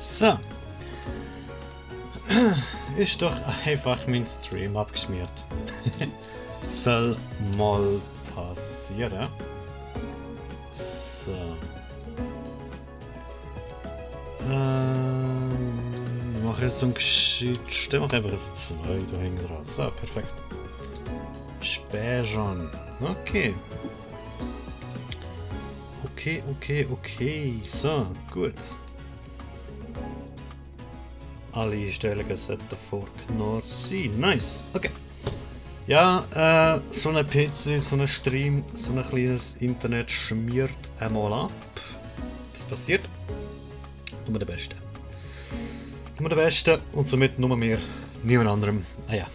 So. Ist doch einfach mein Stream abgeschmiert. Soll mal passieren. So. Ich mache jetzt so ein Geschichte. Mach einfach ein 2 da hinten dran. So, perfekt. Speichern. Okay. Okay. So, gut. Alle Einstellungen sollten vorgenommen sein. Nice. Okay. Ja, so ein PC, so ein Stream, so ein kleines Internet schmiert einmal ab. Das passiert. Nur der Beste. Nur der Beste und somit nur mehr. Niemand anderem. Ah ja.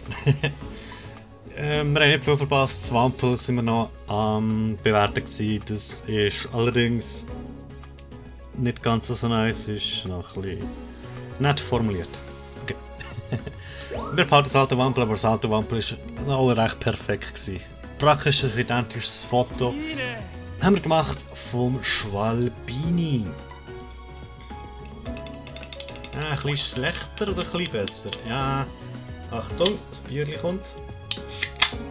Wir haben nicht viel verpasst. Swampel sind wir noch am Bewerten gewesen. Das ist allerdings nicht ganz so nice. Ist noch ein bisschen nett formuliert. Okay. Wir behalten das alte Wampel, aber das alte Wampel war auch recht perfekt gewesen. Praktisch ein identisches Foto haben wir gemacht vom Schwalbini. Ein bisschen schlechter oder ein bisschen besser? Ja. Achtung, das Bierchen kommt.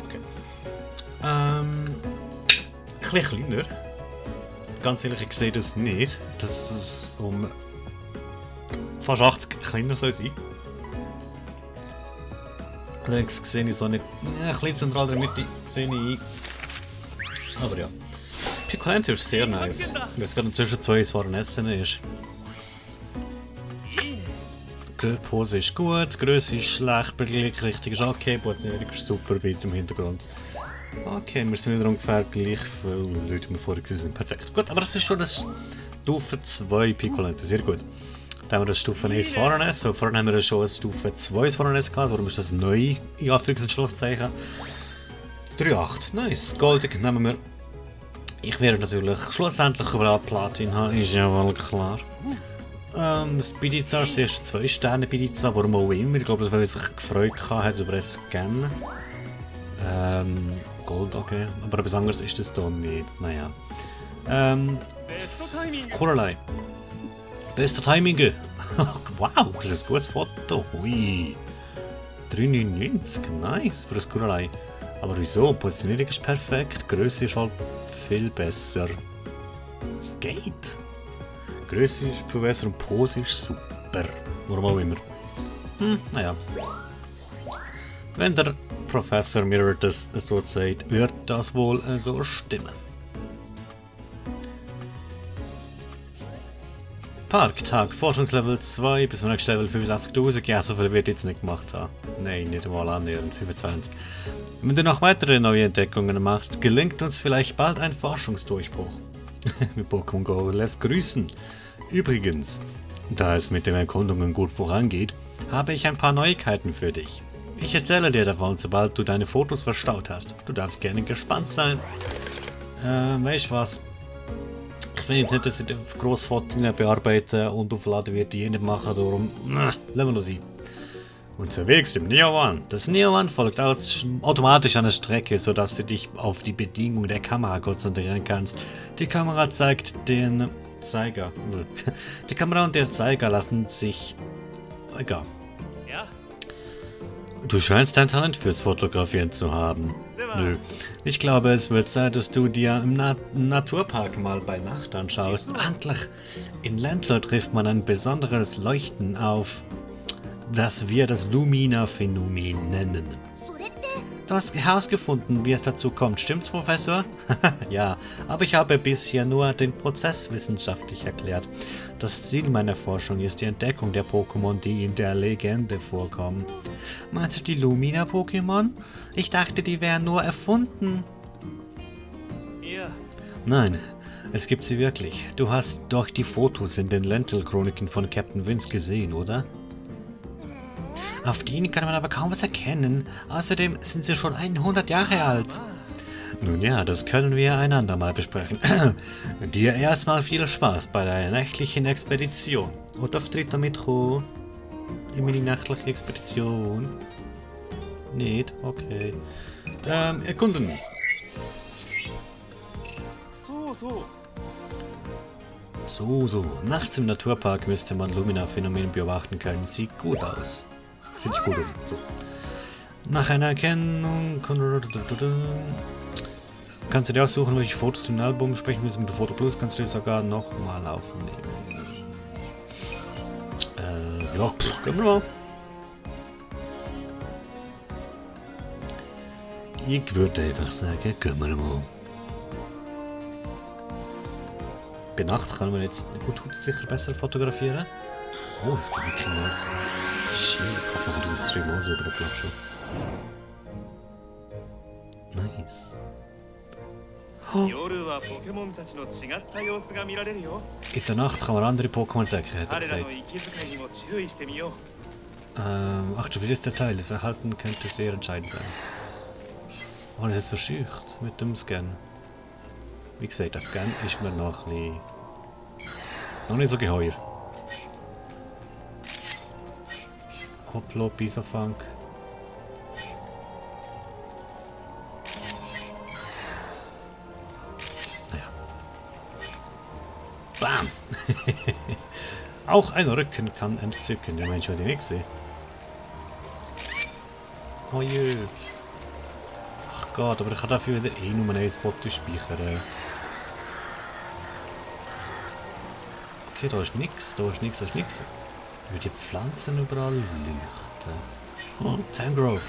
Okay. Ein bisschen kleiner. Ganz ehrlich, ich sehe das nicht. Dass es um fast 80 kleiner soll sein. Allerdings sehe ich so nicht. Ja, ein bisschen zentral in der Mitte sehe ich ein. Aber ja. Piccolente ist sehr nice. Ich weiß gerade zwischen zwei Svarnessen ist. Die Pose ist gut, die Größe ist schlecht, Blickrichtung ist okay, Positionierung ist super, weit im Hintergrund. Okay, wir sind wieder ungefähr gleich viele Leute, die vorher sind. Perfekt. Gut, aber das ist schon das Stufe 2 Piccolente, sehr gut. Dann haben wir das Stufe 1 Svarnes, weil vorhin haben wir schon eine Stufe 2 Svarnes gehabt, warum ist das neu in Anführungs- und Schlusszeichen? 3,8, nice, goldig nehmen wir. Ich werde natürlich schlussendlich überall Platin haben, ist ja wohl klar. Das Pizza, das erste 2 Sterne Pizza, warum auch immer. Ich glaube, weil er sich gefreut hat über einen Scan. Gold, okay. Aber etwas anderes ist das da nicht. Naja. Kuralei. Beste Timing. Wow, das ist ein gutes Foto. Hui. 3,99. Nice für das Kuralei. Aber wieso? Die Positionierung ist perfekt. Die Größe ist halt viel besser. Es geht. Größe ist viel besser und Pose ist super. Warum auch immer. Naja. Wenn der Professor Mirror das so sagt, wird das wohl so stimmen. Parktag, Forschungslevel 2 bis zum nächsten Level 65.000. Ja, so viel wird jetzt nicht gemacht haben. Nein, nicht einmal annähernd 25. Wenn du noch weitere neue Entdeckungen machst, gelingt uns vielleicht bald ein Forschungsdurchbruch. Mit Pokémon Go lässt grüßen. Übrigens, da es mit den Erkundungen gut vorangeht, habe ich ein paar Neuigkeiten für dich. Ich erzähle dir davon, sobald du deine Fotos verstaut hast. Du darfst gerne gespannt sein. Weißt du was? Ich finde jetzt nicht, dass ich Grossfotos bearbeiten und aufladen wird, die nicht machen, darum lassen wir noch sein. Unterwegs im Neo One. Das Neo One folgt automatisch an der Strecke, sodass du dich auf die Bedingungen der Kamera konzentrieren kannst. Die Kamera zeigt den Zeiger. Die Kamera und der Zeiger lassen sich... Egal. Ja? Du scheinst ein Talent fürs Fotografieren zu haben. Nö. Ich glaube, es wird Zeit, dass du dir im Naturpark mal bei Nacht anschaust. Endlich! In Ländler trifft man ein besonderes Leuchten auf, das wir das Lumina-Phänomen nennen. Du hast herausgefunden, wie es dazu kommt, stimmt's, Professor? Ja, aber ich habe bisher nur den Prozess wissenschaftlich erklärt. Das Ziel meiner Forschung ist die Entdeckung der Pokémon, die in der Legende vorkommen. Meinst du die Lumina-Pokémon? Ich dachte, die wären nur erfunden. Ja. Nein, es gibt sie wirklich. Du hast doch die Fotos in den Lentil-Chroniken von Captain Vince gesehen, oder? Auf denen kann man aber kaum was erkennen. Außerdem sind sie schon 100 Jahre alt. Nun ja, das können wir einander mal besprechen. Dir erstmal viel Spaß bei deiner nächtlichen Expedition. Und auf dritter Metro. Immer die nächtliche Expedition. Nicht? Okay. Erkunden. So. So. Nachts im Naturpark müsste man Lumina-Phänomene beobachten können. Sieht gut aus. Sieht nicht gut aus. So. Nach einer Erkennung... Kannst du dir aussuchen, welche Fotos du im Album sprechen willst. Mit der Foto Plus kannst du dir sogar nochmal aufnehmen. Ja, können wir mal. Ich würde einfach sagen, gehen wir mal. Bei Nacht kann man jetzt gut sicher besser fotografieren. Oh, es gibt wirklich nice. Shit, ich hoffe, du hast 3 Mal so über den Platz schon. Nice. Oh. In der Nacht kann man andere Pokémon entdecken, hat er gesagt. Achte für das Detail, das Verhalten könnte sehr entscheidend sein. Oh, das ist jetzt verscheucht mit dem Scan. Wie gesagt, das Scan ist mir noch ein bisschen... noch nicht so geheuer. Hopplo, Pisafang. Naja. Bam! Auch ein Rücken kann entzücken. Der Mensch hat ihn nicht gesehen. Oh je. Ach Gott, aber ich kann dafür wieder nur ein Foto speichern. Okay, da ist nichts, da ist nichts. Über die Pflanzen überall leuchten. Oh, Tangrowth.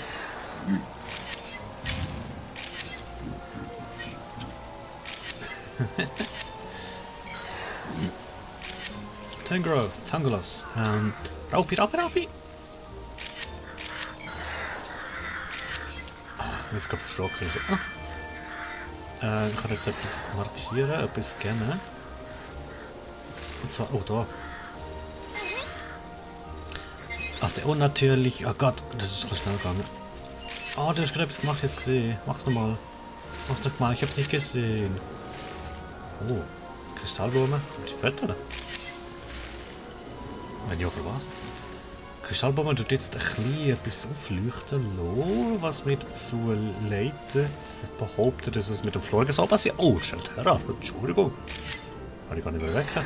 Tangrowth, Tangulos. Raupi. Jetzt gerade verschrocken. Ich kann jetzt etwas markieren, etwas scannen. Und zwar, oh da. Also der unnatürlich, oh Gott, das ist schon schnell gegangen. Oh, du hast gerade etwas gemacht, jetzt gesehen. Mach's nochmal. Ich hab's nicht gesehen. Oh, Kristallblume, kommt die Fetter? Wenn ja, für was? Kristallblume tut jetzt ein bisschen etwas aufleuchten lassen, was mir dazu leitet, behauptet, dass es mit dem Florigen so passiert. Oh, stellt her, Entschuldigung. Kann ich gar nicht mehr wecken.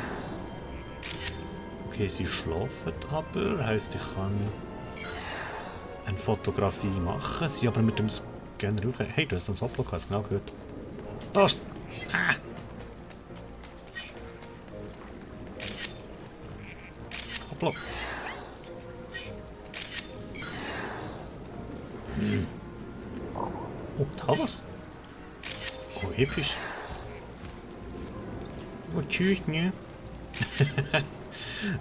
Okay, sie schlafen aber, heisst ich kann eine Fotografie machen, sie aber mit dem Scanner auf. Hey, du hast ein Hopplo, hast genau gehört. Das! Ah. Hopplo. Oh, da was? Oh, episch. Oh, tschüss, ne?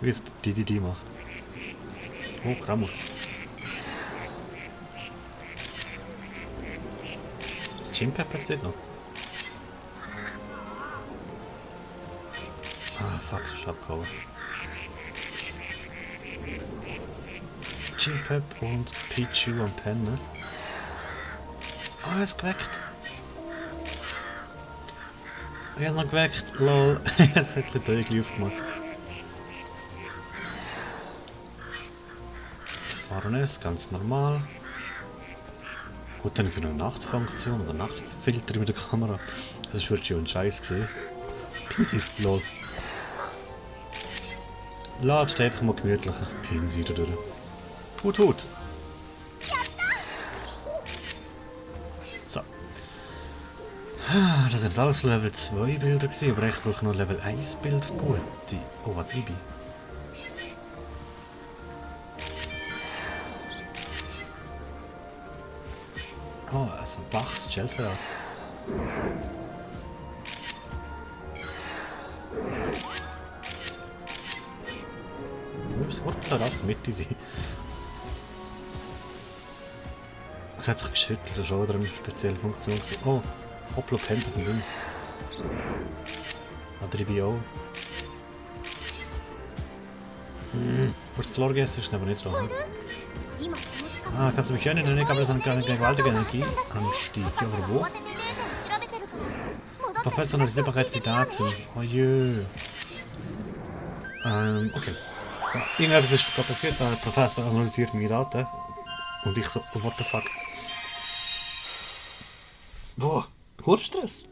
Wie es die macht. Oh, Kramus. Das Chimpepper steht noch. Ah, fuck, ich hab gekauft. Chimpep und Pichu am Penner. Ah, er ist geweckt. Er ist noch geweckt, lol. Er hat ein bisschen Tögel aufgemacht. Das war es, ganz normal. Gut, dann ist noch eine Nachtfunktion oder Nachtfilter mit der Kamera. Das ist schon ein Scheiß gesehen. Pinsel, lol. Latscht einfach mal gemütliches Pinsel da durch. Hut. So. Das sind alles Level 2 Bilder gewesen, aber ich brauche noch Level 1 Bilder. Gut. Oh, was Ibi. Oh, also wachs Shelter. Ups, was war das? Mitte sie. Es hat sich geschüttelt, das war eine spezielle Funktion. Oh, Hopplo kennt auf dem Ding. Adribio. Das Florgäste ist aber nicht dran. Ah, kannst du mich hören? Ich glaube, das ist eine gewaltige Energieanstieg. Ja, aber wo? Professor analysiert bereits die Daten. Oh je. Okay. Ja, irgendetwas ist gerade passiert, der Professor analysiert meine Daten. Und ich so, what the fuck? Boah, hoher Stress.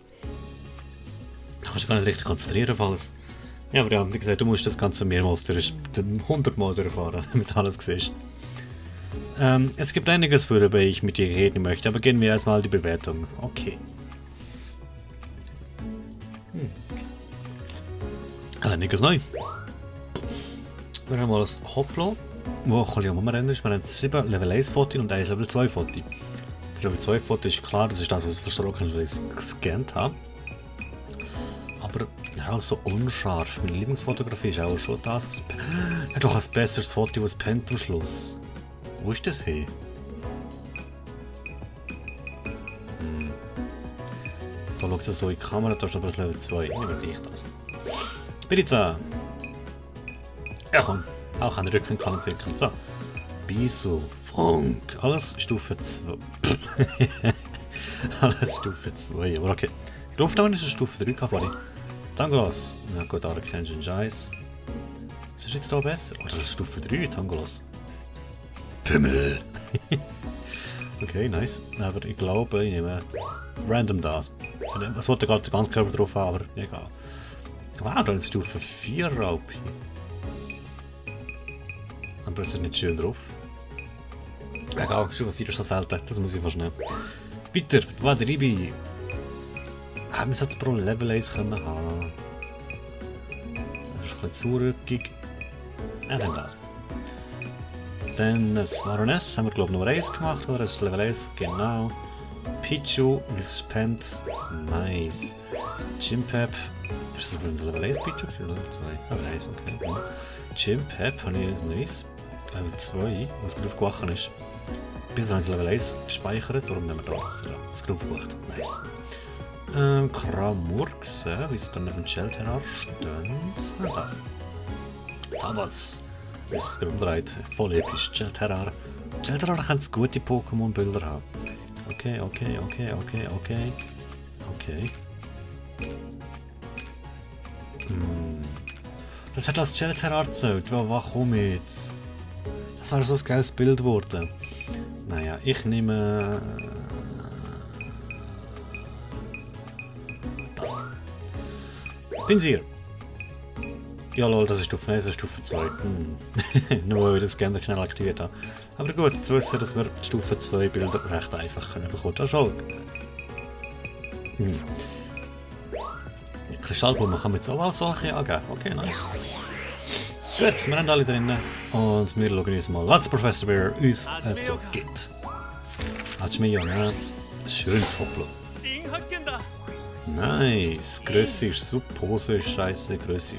Da kannst du gar nicht richtig konzentrieren auf alles. Ja, aber ja, wie gesagt, du musst das Ganze mehrmals durch, 100 Mal durchfahren, damit du alles siehst. Es gibt einiges, worüber ich mit dir reden möchte, aber gehen wir erstmal die Bewertung. Okay. Einiges neu. Wir haben mal das Hoplo, wo ein bisschen umrennen ist. Wir haben 7 Level 1 Fotos und 1 Level 2 Fotos. Das Level 2 Foto ist klar, das ist das, was ich versprochen habe, gescannt habe. Aber auch so unscharf. Meine Lieblingsfotografie ist auch schon das. Er hat doch ein besseres Foto als pennt am Schluss. Wo ist das hin? Da schaut es so in die Kamera, da ist aber das Level 2. Ich nehme gleich das. Pizza! Ja komm, auch ein Rücken kann entwickeln. So. Bisu, Funk, alles Stufe 2. Alles Stufe 2, aber okay. Ich glaube, da ist eine Stufe 3 Kafari. Tangolos. Na gut, da kennst du den Scheiß. Was ist jetzt da besser? Oh, das ist Stufe 3, Tangolos. Pimmel! Okay, nice. Aber ich glaube, ich nehme random das. Es wollte gerade den ganzen Körper drauf haben, aber egal. Wow, da ist Stufe 4 Raupi. Aber es ist nicht schön drauf. Egal, Stufe 4 ist so selten, das muss ich fast nehmen. Weiter, Wadribi. Man sollte es pro Level 1 können haben. Das ist ein bisschen zurückig. Ja, dann das. Dann das Baroness haben wir glaube ich Nummer 1 gemacht, oder? Das ist Level 1, genau. Pichu, Gespennt, nice. Chimpep, ist das übrigens Level 1 Pichu oder Level 2? Level 1, okay. Ja. Chimpep, habe ich ein neues. Level 2, was gut aufgewacht ist. Bis dann Level 1 gespeichert, darum nehmen wir das. Ja, das ist aufgewacht, nice. Kramurkse, wie es dann neben Shelterrar steht. Ah, das. Tabas. Das ist umdreht. Voll episch. Shelterrar. Shelterrar kann gute Pokémon-Bilder haben. Okay. Das hat das Shelterrar gezählt. Warum jetzt? Das war so ein geiles Bild geworden. Naja, ich nehme... Pinsir! Ja lol, das ist Stufe 1, das ist Stufe 2. Nur weil ich das gerne schnell aktiviert habe. Aber gut, zu wissen, dass wir die Stufe 2 Bilder recht einfach können bekommen. Das ist auch... Kristallblumen kann man jetzt auch als solche angeben. Okay, nice. Gut, wir haben alle drinnen. Und wir schauen uns mal, was der Professor Bear uns so gibt. Hachimiyo, ne? Schönes Hopplo. Nice, Größe ist super, Pose ist scheiße, Größe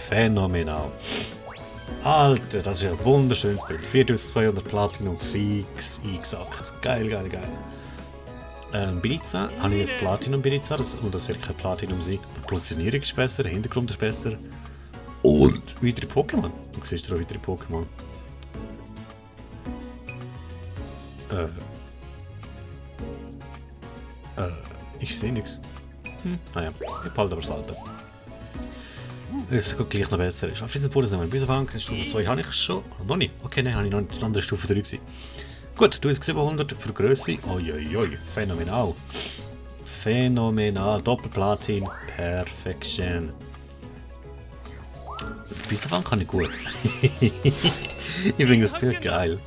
phänomenal. Alter, das ist ja ein wunderschönes Bild. 4200 Platinum fix eingesackt. Geil. Biriza, habe ich ein Platinum Biriza, und das wird kein Platinum sein. Die Positionierung ist besser, der Hintergrund ist besser. Und weitere Pokémon. Du siehst auch weitere Pokémon. Ich sehe nichts. Naja, ich behalte aber das Alte. Es geht gleich noch besser. Auf diesen Fotos sind wir bis Anfang. Stufe 2 habe ich schon. Noch nicht. Okay, nein, habe ich noch nicht. Die andere Stufe 3 gewesen. Gut, 1700 für Größe. Oi, phänomenal. Phänomenal. Doppelplatin. Perfection. Bis Anfang kann ich gut. Ich finde das Bild geil.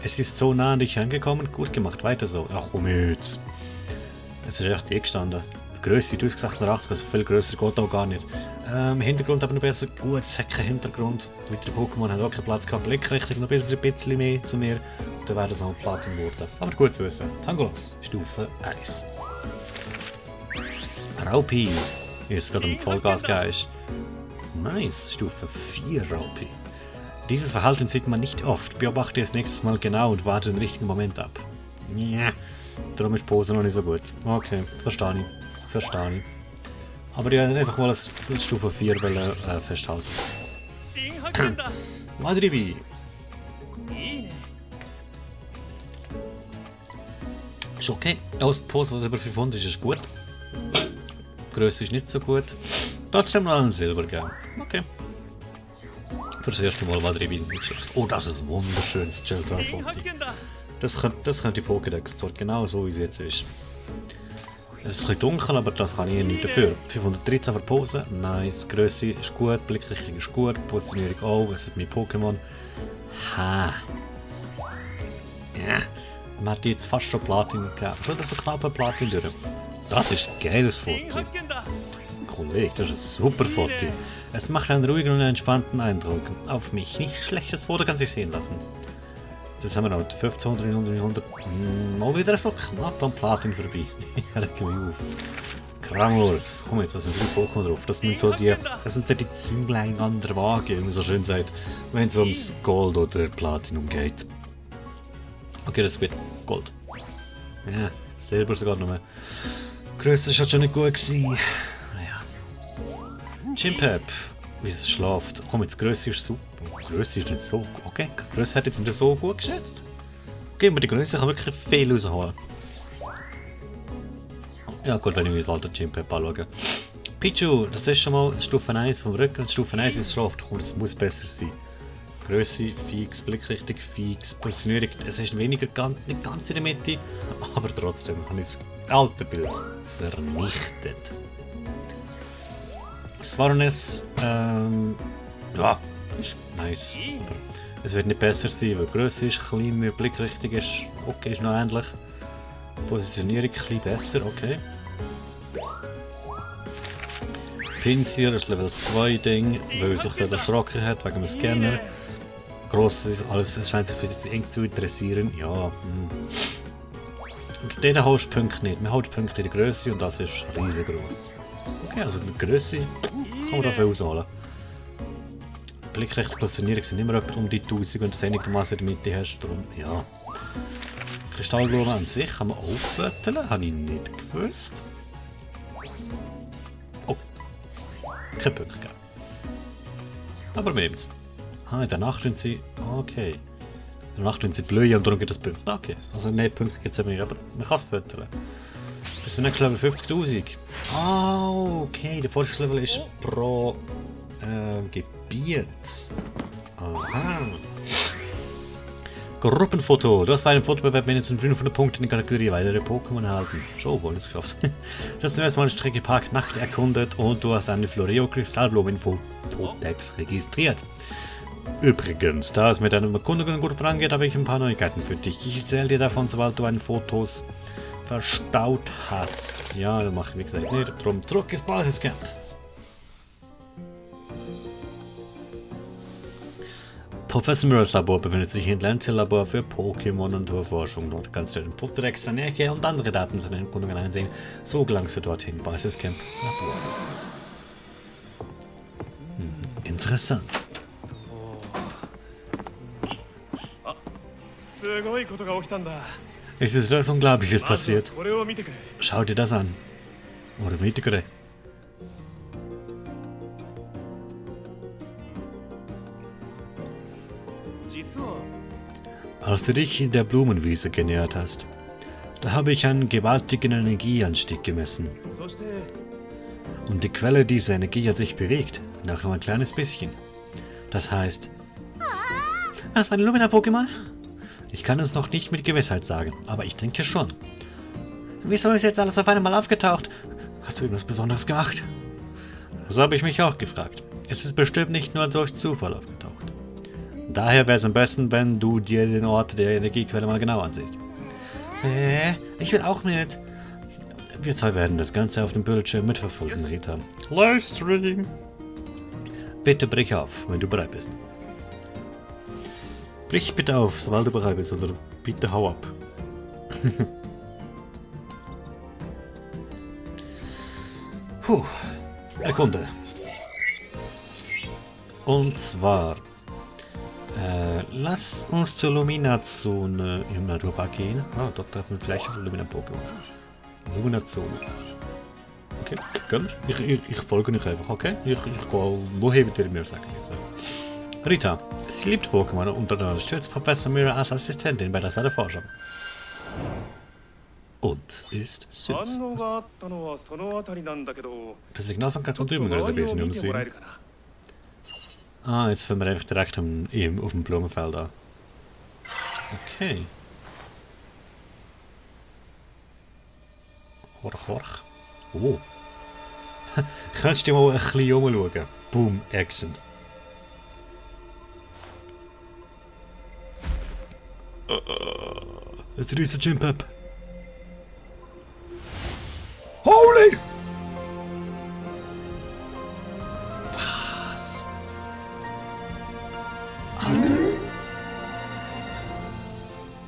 Es ist so nah an dich angekommen. Gut gemacht. Weiter so. Ach, komm jetzt. Es ist echt gestanden. Größe, du hast gesagt 80, also viel grösser geht auch gar nicht. Hintergrund aber noch besser. Gut, es hat keinen Hintergrund. Weitere Pokémon haben auch keinen Platz gehabt. Blickrichtung noch ein bisschen mehr zu mir. Und dann wäre es auch Platin geworden. Aber gut zu wissen. Tangolos, Stufe 1. Raupi ist gerade im Vollgasgeist. Nice, Stufe 4 Raupi. Dieses Verhalten sieht man nicht oft. Beobachte es nächstes Mal genau und warte den richtigen Moment ab. Ja, darum ist Pose noch nicht so gut. Okay, verstehe ich. Aber ja, einfach mal das Stufe 4 festhalten. Madribi. Ist okay. Aus der Pose, was über 500 ist gut. Die Größe ist nicht so gut. Trotzdem noch einen Silber geben. Okay. Für das erste Mal Madribi. Oh, das ist ein wunderschönes Shelterrar-Foto. Das könnte die Pokédex dort genau so, wie sie jetzt ist. Es ist ein bisschen dunkel, aber das kann ich nicht dafür. 513 für Pose, nice. Grösse ist gut, Blickrichtung ist gut, Positionierung auch, es ist mein Pokémon. Ha. Ja. Man hat jetzt fast schon Platin gegeben. Schon das so knapp Platin durch. Das ist ein geiles Foto. 新発見だ Kollege, das ist ein super Foto. Es macht einen ruhigen und entspannten Eindruck. Auf mich nicht schlechtes Foto kann sich sehen lassen. Das haben wir noch 1500, 100. Mal wieder so knapp am Platin vorbei. Ja, das geht auf. Kramurks. Komm jetzt, da sind 3 Pokémon drauf. Das sind so die Zünglein an der Waage, wie man so schön sagt, wenn es ums Gold oder Platinum geht. Okay, das wird Gold. Ja, Silber sogar noch mehr. Größe ist halt schon nicht gut gewesen. Naja. Chimpep, wie es schläft. Komm, jetzt Größe ist super. Größe ist nicht so. Okay, Größe hat jetzt nicht so gut geschätzt. Okay, aber die Größe kann wirklich viel rausholen. Ja gut, wenn ich mir das alte Chimpep anschaue. Pichu, das ist schon mal Stufe 1 vom Rücken. Stufe 1, wie es schläft. Komm, das muss besser sein. Größe fix, Blickrichtung fix, Positionierung, es ist weniger nicht ganz in der Mitte, aber trotzdem habe ich das alte Bild vernichtet. Swarnes, ja, ist nice, aber es wird nicht besser sein, weil Größe ist kleiner, Blickrichtung ist okay, ist noch ähnlich. Positionierung ein bisschen besser, okay. Pinsir, das ist Level 2 Ding, weil er sich gerade erschrocken hat wegen dem Scanner. Grosses, alles, es scheint sich für dich eng zu interessieren, ja. Und dort holst du Punkte nicht, man holt Punkte in der Größe und das ist riesengroß. Okay, also mit Größe kann man da viel ausholen. Blickrechte Positionierung sind immer etwa um die 1000, wenn du es einigermaßen in der Mitte hast, darum, ja. Kristallblumen an sich kann man aufwetteln, habe ich nicht gewusst. Oh, kein Punkt gegeben. Aber wir nehmen es. Ah, in der Nacht tun sie. Okay. In der Nacht tun sie blühen und darum gibt es Punkte. Okay. Also nicht Punkte gibt es eben nicht, aber man kann es füttern. Das sind nicht Level 50.000. Ah, okay. Der Forschungslevel ist pro Gebiet. Aha. Gruppenfoto. Du hast bei einem Fotobewerb mindestens 500 Punkte in der Kategorie weitere Pokémon erhalten. Schon, wohl, das geschafft. Du hast zum ersten Mal den Streckepark Nacht erkundet und du hast eine Floreo-Kristallblume in Fototext registriert. Übrigens, da es mit deinem Erkundungen gut vorangeht, habe ich ein paar Neuigkeiten für dich. Ich erzähle dir davon, sobald du eine Fotos verstaut hast. Ja, das mache ich wie gesagt nicht. Drum zurück ins Basiscamp. Professor Mirrors Labor befindet sich im Lenzil-Labor für Pokémon und Forschung. Dort kannst du den Pokédex, Energie und andere Daten zu den Erkundungen einsehen. So gelangst du dorthin. Basiscamp Labor. Interessant. Es ist etwas Unglaubliches passiert. Schau dir das an. Oder Mitigere. Als du dich in der Blumenwiese genähert hast, da habe ich einen gewaltigen Energieanstieg gemessen. Und die Quelle dieser Energie hat sich bewegt, nach nur ein kleines bisschen. Das heißt... Das war ein Lumina-Pokémon? Ich kann es noch nicht mit Gewissheit sagen, aber ich denke schon. Wieso ist jetzt alles auf einmal aufgetaucht? Hast du irgendwas Besonderes gemacht? Das habe ich mich auch gefragt. Es ist bestimmt nicht nur durch Zufall aufgetaucht. Daher wäre es am besten, wenn du dir den Ort der Energiequelle mal genau ansiehst. Ich will auch mit. Wir zwei werden das Ganze auf dem Bildschirm mitverfolgen, Rita. Livestream! Bitte brich auf, wenn du bereit bist. Brich bitte auf, sobald du bereit bist, oder bitte hau ab. Puh, Erkunde. Und zwar, lass uns zur Lumina-Zone im Naturpark gehen. Ah, dort treffen wir vielleicht auf Lumina-Pokémon. Lumina-Zone. Okay, gut. Ich folge nicht einfach, okay? Ich gehe, woher wird ihr mir sagen? Rita, sie liebt Pokémon und unterstützt Professor Mirror als Assistentin bei der Forschung. Und ist süß. Das Signal von Karton drüben ist ein bisschen umsehen. Ah, jetzt fangen wir einfach direkt auf dem Blumenfeld an. Okay. Horch, horch. Oh. Könntest du mal ein bisschen umschauen? Boom, Action. Ein riesen Jump-Up. Holy! Was? Alter.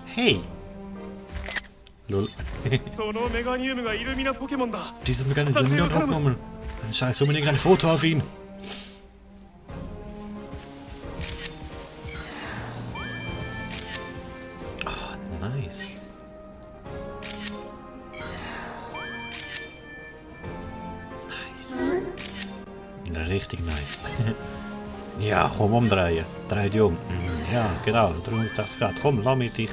Hey! Lol. そのメガニウムがイルミナポケモンだ。 Dieses mir gar nicht Million aufgenommen. Scheiße, unbedingt ein Foto auf ihn. Oh, nice. Nice. Richtig nice. Ja, komm umdrehen. Dreh dich um. Ja, genau. 360 Grad. Komm, lass mich dich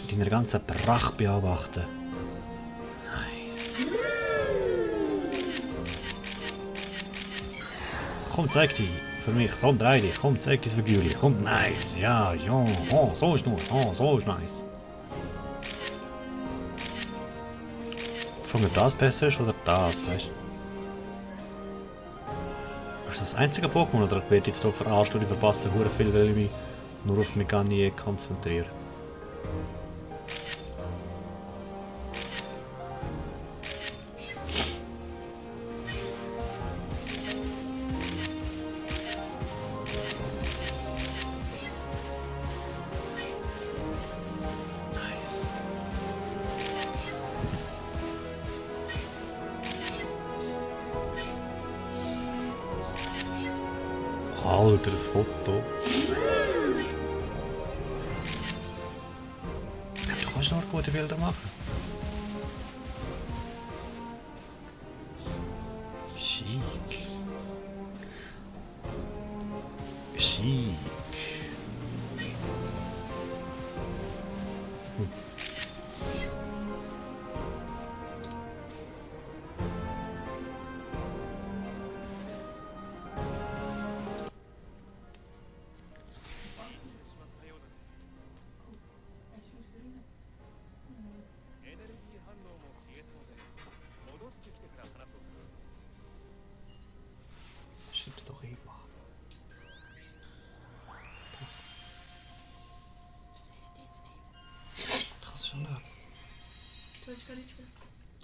in deiner ganzen Pracht beobachten. Nice. Komm, zeig dich. Für mich. Komm, dreh dich. Komm, zeig dich Figürchen. Komm, nice. Ja, ja. Oh, so ist nur. Oh, so ist nice. Von ob das besser ist oder das, weißt du? Ist das einzige Pokémon oder wird jetzt hier verarscht und ich verpasse hure viel, weil ich mich nur auf Meganier konzentriere? Nice. Alter, das Foto. Du kannst noch gute Bilder machen. Chic. Chic. Schieb's doch eben. Krass schon da. Du willst gar nicht spielen.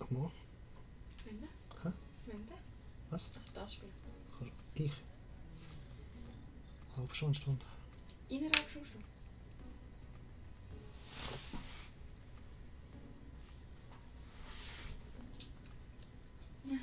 Nochmal? Wende? Hä? Wende? Was? Soll ich das spielen? Ich? Halb Stunde. Innerhalb schon. Ja.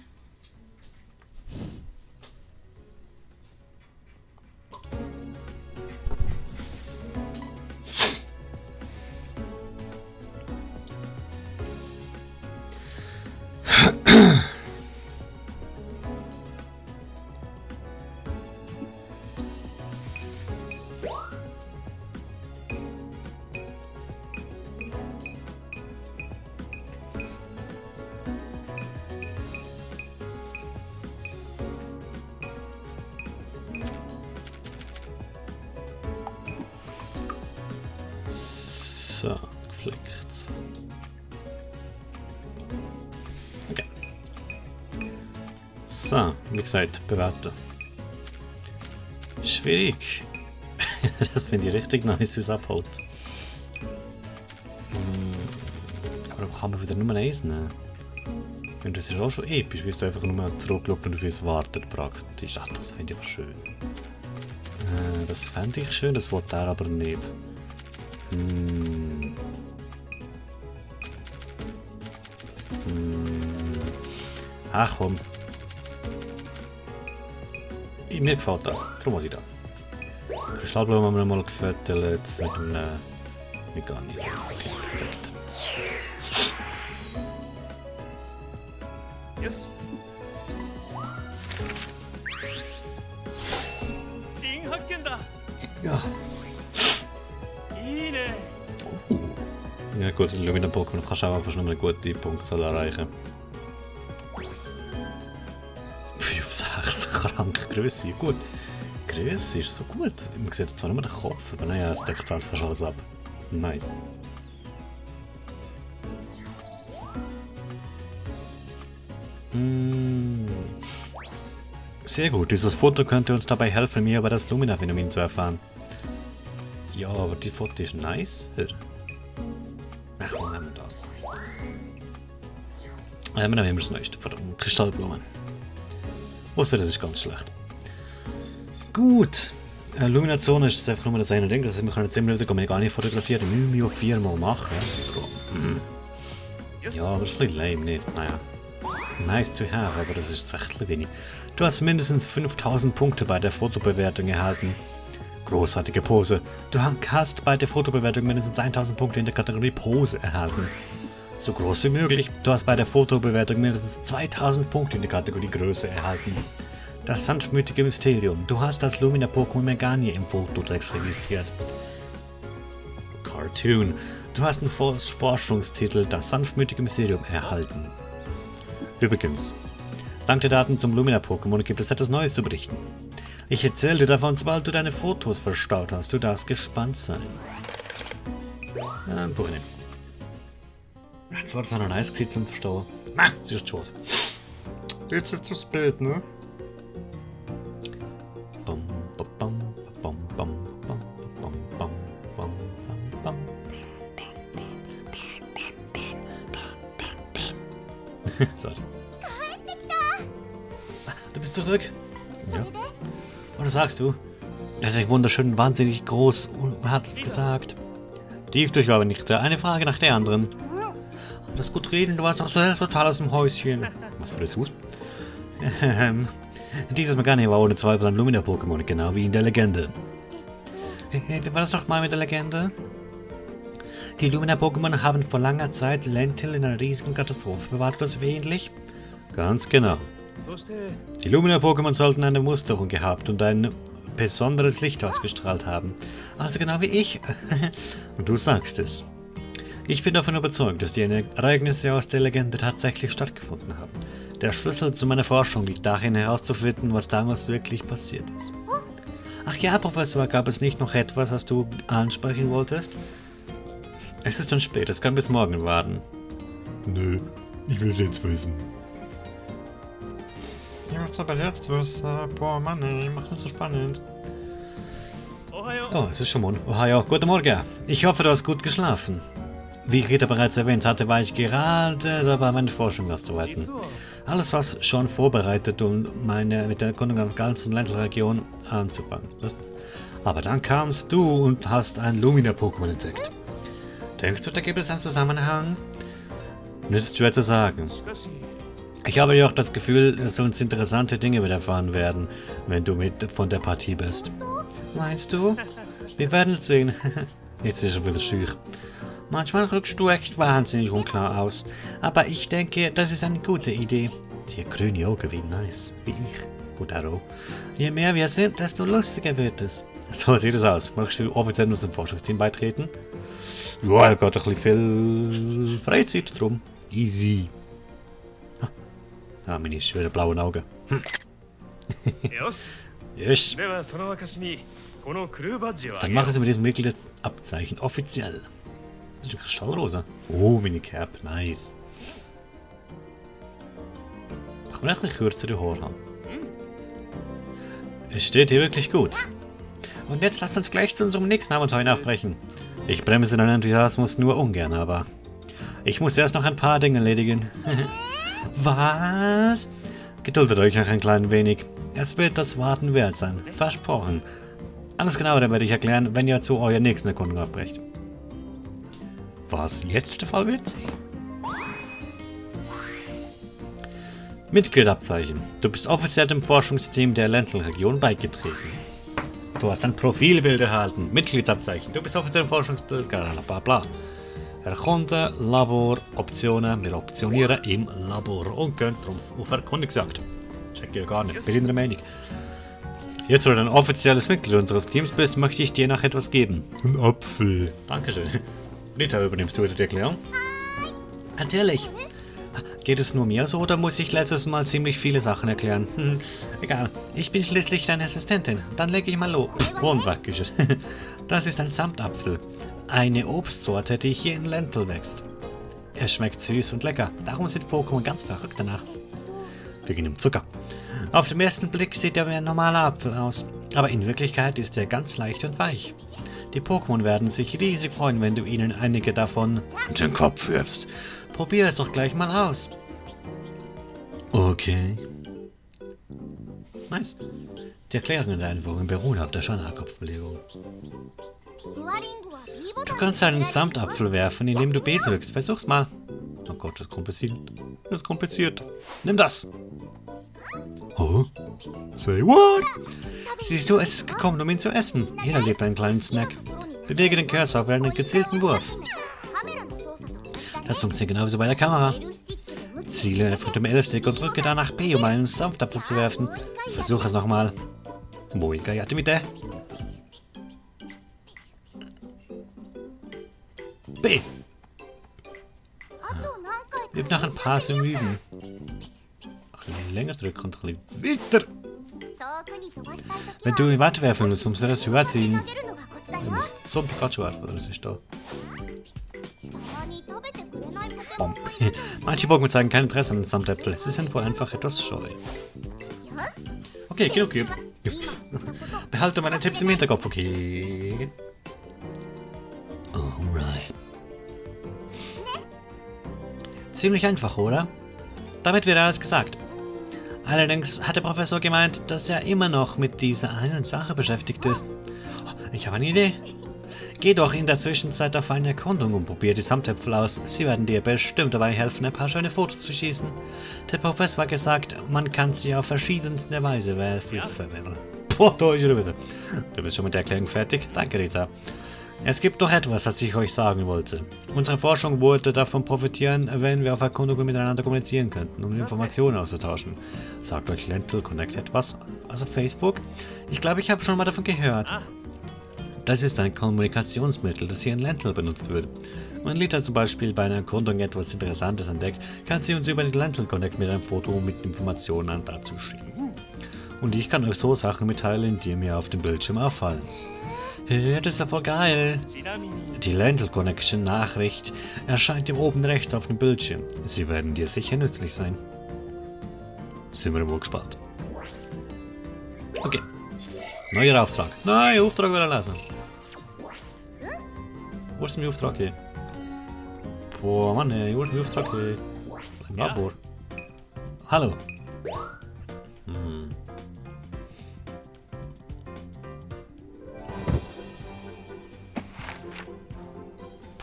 So, geflickt. Okay. So, wie gesagt, bewerten. Schwierig. Das finde ich richtig nice, wie es abholt. Aber dann kann man wieder Nummer 1 nehmen. Und das ist auch schon episch, wie es einfach nur zurückschaut und auf uns wartet praktisch. Ach, das finde ich aber schön. Das fände ich schön, das wollte er aber nicht. Ach komm. Mir gefällt das. Darum muss ich da. Kristallblumen haben wir mal gefüttert mit einem Megani. Okay, perfekt. よし。新発見だ。 Ja. いいね。 Ja gut, Lumina Pokémon kannst du auch einfach schon eine gute Punktzahl erreichen. 5, 6 krank Größe. Gut. Größe ist so gut. Man sieht zwar nur den Kopf, aber naja, es deckt halt fast alles ab. Nice. Sehr gut, dieses Foto könnte uns dabei helfen, mehr über das Lumina-Phänomen zu erfahren. Ja, aber die Foto ist nice. Ach, wo haben wir das? Wir nehmen das nächste von den Kristallblumen. Wusste, das ist ganz schlecht. Gut. Illumination ist einfach nur das eine Ding, das heißt, wir können jetzt immer wieder gar nicht fotografieren, das müssen wir 4-mal machen. Ja, aber das ist ein bisschen lame, nicht? Naja. Nice to have, aber das ist echt ein wenig. Du hast mindestens 5000 Punkte bei der Fotobewertung erhalten. Großartige Pose. Du hast bei der Fotobewertung mindestens 1000 Punkte in der Kategorie Pose erhalten. So groß wie möglich. Du hast bei der Fotobewertung mindestens 2000 Punkte in der Kategorie Größe erhalten. Das sanftmütige Mysterium. Du hast das Lumina-Pokémon Meganie im Fototext registriert. Cartoon. Du hast einen Forschungstitel Das sanftmütige Mysterium erhalten. Übrigens, dank der Daten zum Lumina-Pokémon gibt es etwas Neues zu berichten. Ich erzähle dir davon, sobald du deine Fotos verstaut hast. Du darfst gespannt sein. Buch nehmen. Jetzt war das noch nice gewesen zum Verstauen. Nein, sie ist tot. Jetzt ist es zu spät, ne? Bum, bum, bum, bum, bum, bum, bum, bum, bum, bum. Sorry. Du bist zurück. Ja. Oder sagst du? Das ist wunderschön, wahnsinnig groß und hat es gesagt. Tief durchgabe nicht. Eine Frage nach der anderen. Das gut reden, du warst auch so total aus dem Häuschen. Was für das Hus? Dieses Meganie war ohne Zweifel ein Lumina-Pokémon, genau wie in der Legende. Wie war das doch mal mit der Legende? Die Lumina-Pokémon haben vor langer Zeit Lentil in einer riesigen Katastrophe bewahrt, oder so ähnlich? Ganz genau. Die Lumina-Pokémon sollten eine Musterung gehabt und ein besonderes Licht ausgestrahlt haben. Also genau wie ich. Und du sagst es. Ich bin davon überzeugt, dass die Ereignisse aus der Legende tatsächlich stattgefunden haben. Der Schlüssel zu meiner Forschung liegt darin herauszufinden, was damals wirklich passiert ist. Ach ja, Professor, gab es nicht noch etwas, was du ansprechen wolltest? Es ist schon spät, es kann bis morgen warten. Nö, ich will es jetzt wissen. Ich möchte aber jetzt wissen. Boah, Mann, ey, macht das so spannend. Oh, es ist schon Mond. Ohio, guten Morgen. Ich hoffe, du hast gut geschlafen. Wie Rita bereits erwähnt hatte, war ich gerade dabei, meine Forschung auszuweiten. Alles, was schon vorbereitet, um mit der Erkundung der ganzen Ländlerregion anzufangen. Aber dann kamst du und hast ein Lumina-Pokémon entdeckt. Denkst du, da gibt es einen Zusammenhang? Das ist schwer zu sagen. Ich habe ja auch das Gefühl, dass uns interessante Dinge widerfahren werden, wenn du von der Partie bist. Meinst du? Wir werden sehen. Jetzt ist er wieder schüch. Manchmal rückst du echt wahnsinnig unklar aus. Aber ich denke, das ist eine gute Idee. Die grüne Augen, wie nice. Wie ich. Gut, auch. Je mehr wir sind, desto lustiger wird es. So sieht es aus. Möchtest du offiziell unserem Forschungsteam beitreten? Ja, er hat ein bisschen viel Freizeit drum. Easy. Ah, meine schönen blauen Augen. Yes. Dann machen sie mit diesem Mitgliederabzeichen offiziell. Das ist eine Kristallrose. Oh, meine Cap, nice. Kann man etwas kürzere Haare haben. Es steht hier wirklich gut. Und jetzt lasst uns gleich zu unserem nächsten Abenteuer aufbrechen. Ich bremse deinen Enthusiasmus nur ungern, aber ich muss erst noch ein paar Dinge erledigen. Was? Geduldet euch noch ein klein wenig. Es wird das Warten wert sein. Versprochen. Alles genauere werde ich erklären, wenn ihr zu eurer nächsten Erkundung aufbrecht. Was jetzt der Fall wird? Mitgliederabzeichen. Du bist offiziell dem Forschungsteam der Ländlerregion beigetreten. Du hast ein Profilbild erhalten. Mitgliedsabzeichen. Du bist offiziell im Forschungsbild. Bla bla. Erkunden, Labor, Optionen. Wir optionieren im Labor und gehen darum auf Erkundungsjagd. Check ich ja gar nicht. Bin in der Meinung. Jetzt, wo du ein offizielles Mitglied unseres Teams bist, möchte ich dir noch etwas geben. Ein Apfel. Dankeschön. Rita, übernimmst du wieder die Erklärung? Natürlich. Geht es nur mir so oder muss ich letztes Mal ziemlich viele Sachen erklären? Egal. Ich bin schließlich deine Assistentin. Dann lege ich mal los. Und weg ist es. Das ist ein Samtapfel. Eine Obstsorte, die hier in Lentil wächst. Er schmeckt süß und lecker. Darum sind Pokémon ganz verrückt danach. wegen dem Zucker. Auf den ersten Blick sieht er wie ein normaler Apfel aus, aber in Wirklichkeit ist er ganz leicht und weich. Die Pokémon werden sich riesig freuen, wenn du ihnen einige davon in den Kopf wirfst. Probier es doch gleich mal aus. Okay. Nice. Die Erklärungen der Einführung beruhen auf der Schana-Kopfbewegung. Du kannst einen Samtapfel werfen, indem du B drückst. Versuch's mal. Oh Gott, das ist kompliziert. Das ist kompliziert. Nimm das. Oh? Say what? Siehst du, es ist gekommen, um ihn zu essen. Jeder lebt einen kleinen Snack. Bewege den Cursor für einen gezielten Wurf. Das funktioniert genauso bei der Kamera. Ziele auf dem L-Stick und drücke danach B, um einen Samtapfel zu werfen. Versuche es nochmal. Moika yatimite. B. Üb noch ein paar zum Üben. Ein bisschen länger drücken und ein bisschen weiter. Wenn du ihn weiterwerfen musst, musst du das überziehen. Du musst so ein Pikachu werfen, das ist da. Bom. Manche Pokémon zeigen kein Interesse an den Samtäpfel. Sie sind wohl einfach etwas scheu. Okay, okay. Behalte meine Tipps im Hinterkopf, okay? Alright. Ziemlich einfach, oder? Damit wird alles gesagt. Allerdings hat der Professor gemeint, dass er immer noch mit dieser einen Sache beschäftigt ist. Ich habe eine Idee. Geh doch in der Zwischenzeit auf eine Erkundung und probier die Samtäpfel aus. Sie werden dir bestimmt dabei helfen, ein paar schöne Fotos zu schießen. Der Professor hat gesagt, man kann sie auf verschiedenste Weise verwenden. Boah, da ist er wieder. Du bist schon mit der Erklärung fertig? Danke, Rita. Es gibt noch etwas, was ich euch sagen wollte. Unsere Forschung würde davon profitieren, wenn wir auf Erkundungen miteinander kommunizieren könnten, um Informationen auszutauschen. Sagt euch Lentil Connect etwas? Also Facebook? Ich glaube, ich habe schon mal davon gehört. Das ist ein Kommunikationsmittel, das hier in Lentil benutzt wird. Wenn Lita zum Beispiel bei einer Erkundung etwas Interessantes entdeckt, kann sie uns über den Lentil Connect mit einem Foto mit Informationen dazu schicken. Und ich kann euch so Sachen mitteilen, die mir auf dem Bildschirm auffallen. Hey, das ist ja voll geil. Die Lentil Connection Nachricht erscheint hier oben rechts auf dem Bildschirm. Sie werden dir sicher nützlich sein. Sind wir wohl gespannt. Okay. Neuer Auftrag. Nein, Auftrag will er lesen. Wo ist mein Auftrag hier? Boah, Mann, wo ist mein Auftrag hier? Im Labor. Hallo.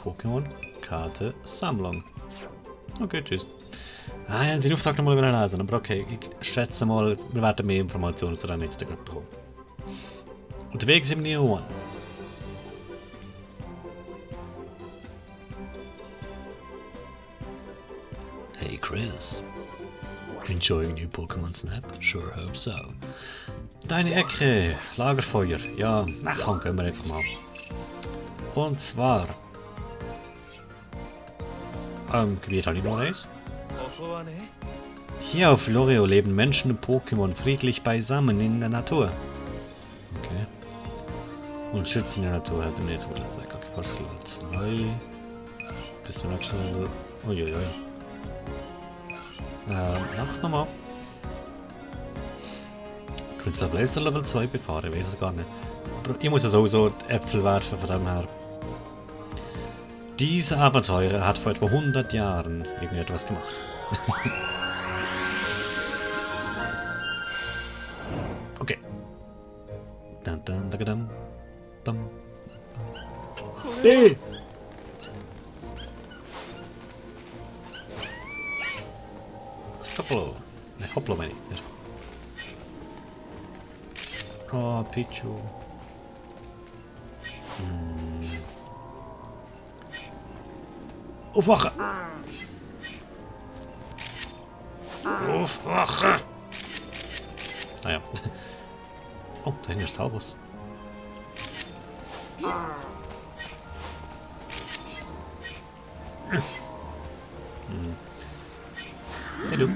Pokémon, Karte, Sammlung. Okay, tschüss. Ah, ja, den Auftrag nochmal wieder lesen, aber okay, ich schätze mal, wir werden mehr Informationen zu der nächsten Gruppe bekommen. Unterwegs im Neo One. Hey Chris. Enjoying new Pokémon Snap? Sure hope so. Deine Ecke, Lagerfeuer. Ja, na komm, gehen wir einfach mal. Und zwar... Gebiet habe ich noch eins. Hier auf Loreo leben Menschen und Pokémon friedlich beisammen in der Natur. Okay. Und schützen in der Natur hat nicht wieder gesagt. Okay, fast Level 2. Bis zum nächsten Level. Uiuiui. Mach nochmal. Künstler Blaster Level 2 befahren, ich weiß es gar nicht. Aber ich muss ja sowieso Äpfel werfen, von dem her. Dieser Abenteurer hat vor etwa 100 Jahren irgendetwas gemacht. Okay. Dun, dun, dun, dun, dun. Hey! Hopplo. Ne, hopplo meine ich. Oh, Pichu. Aufwache! Aufwache! Naja. Oh, da hinten ist Taubus. Hey du.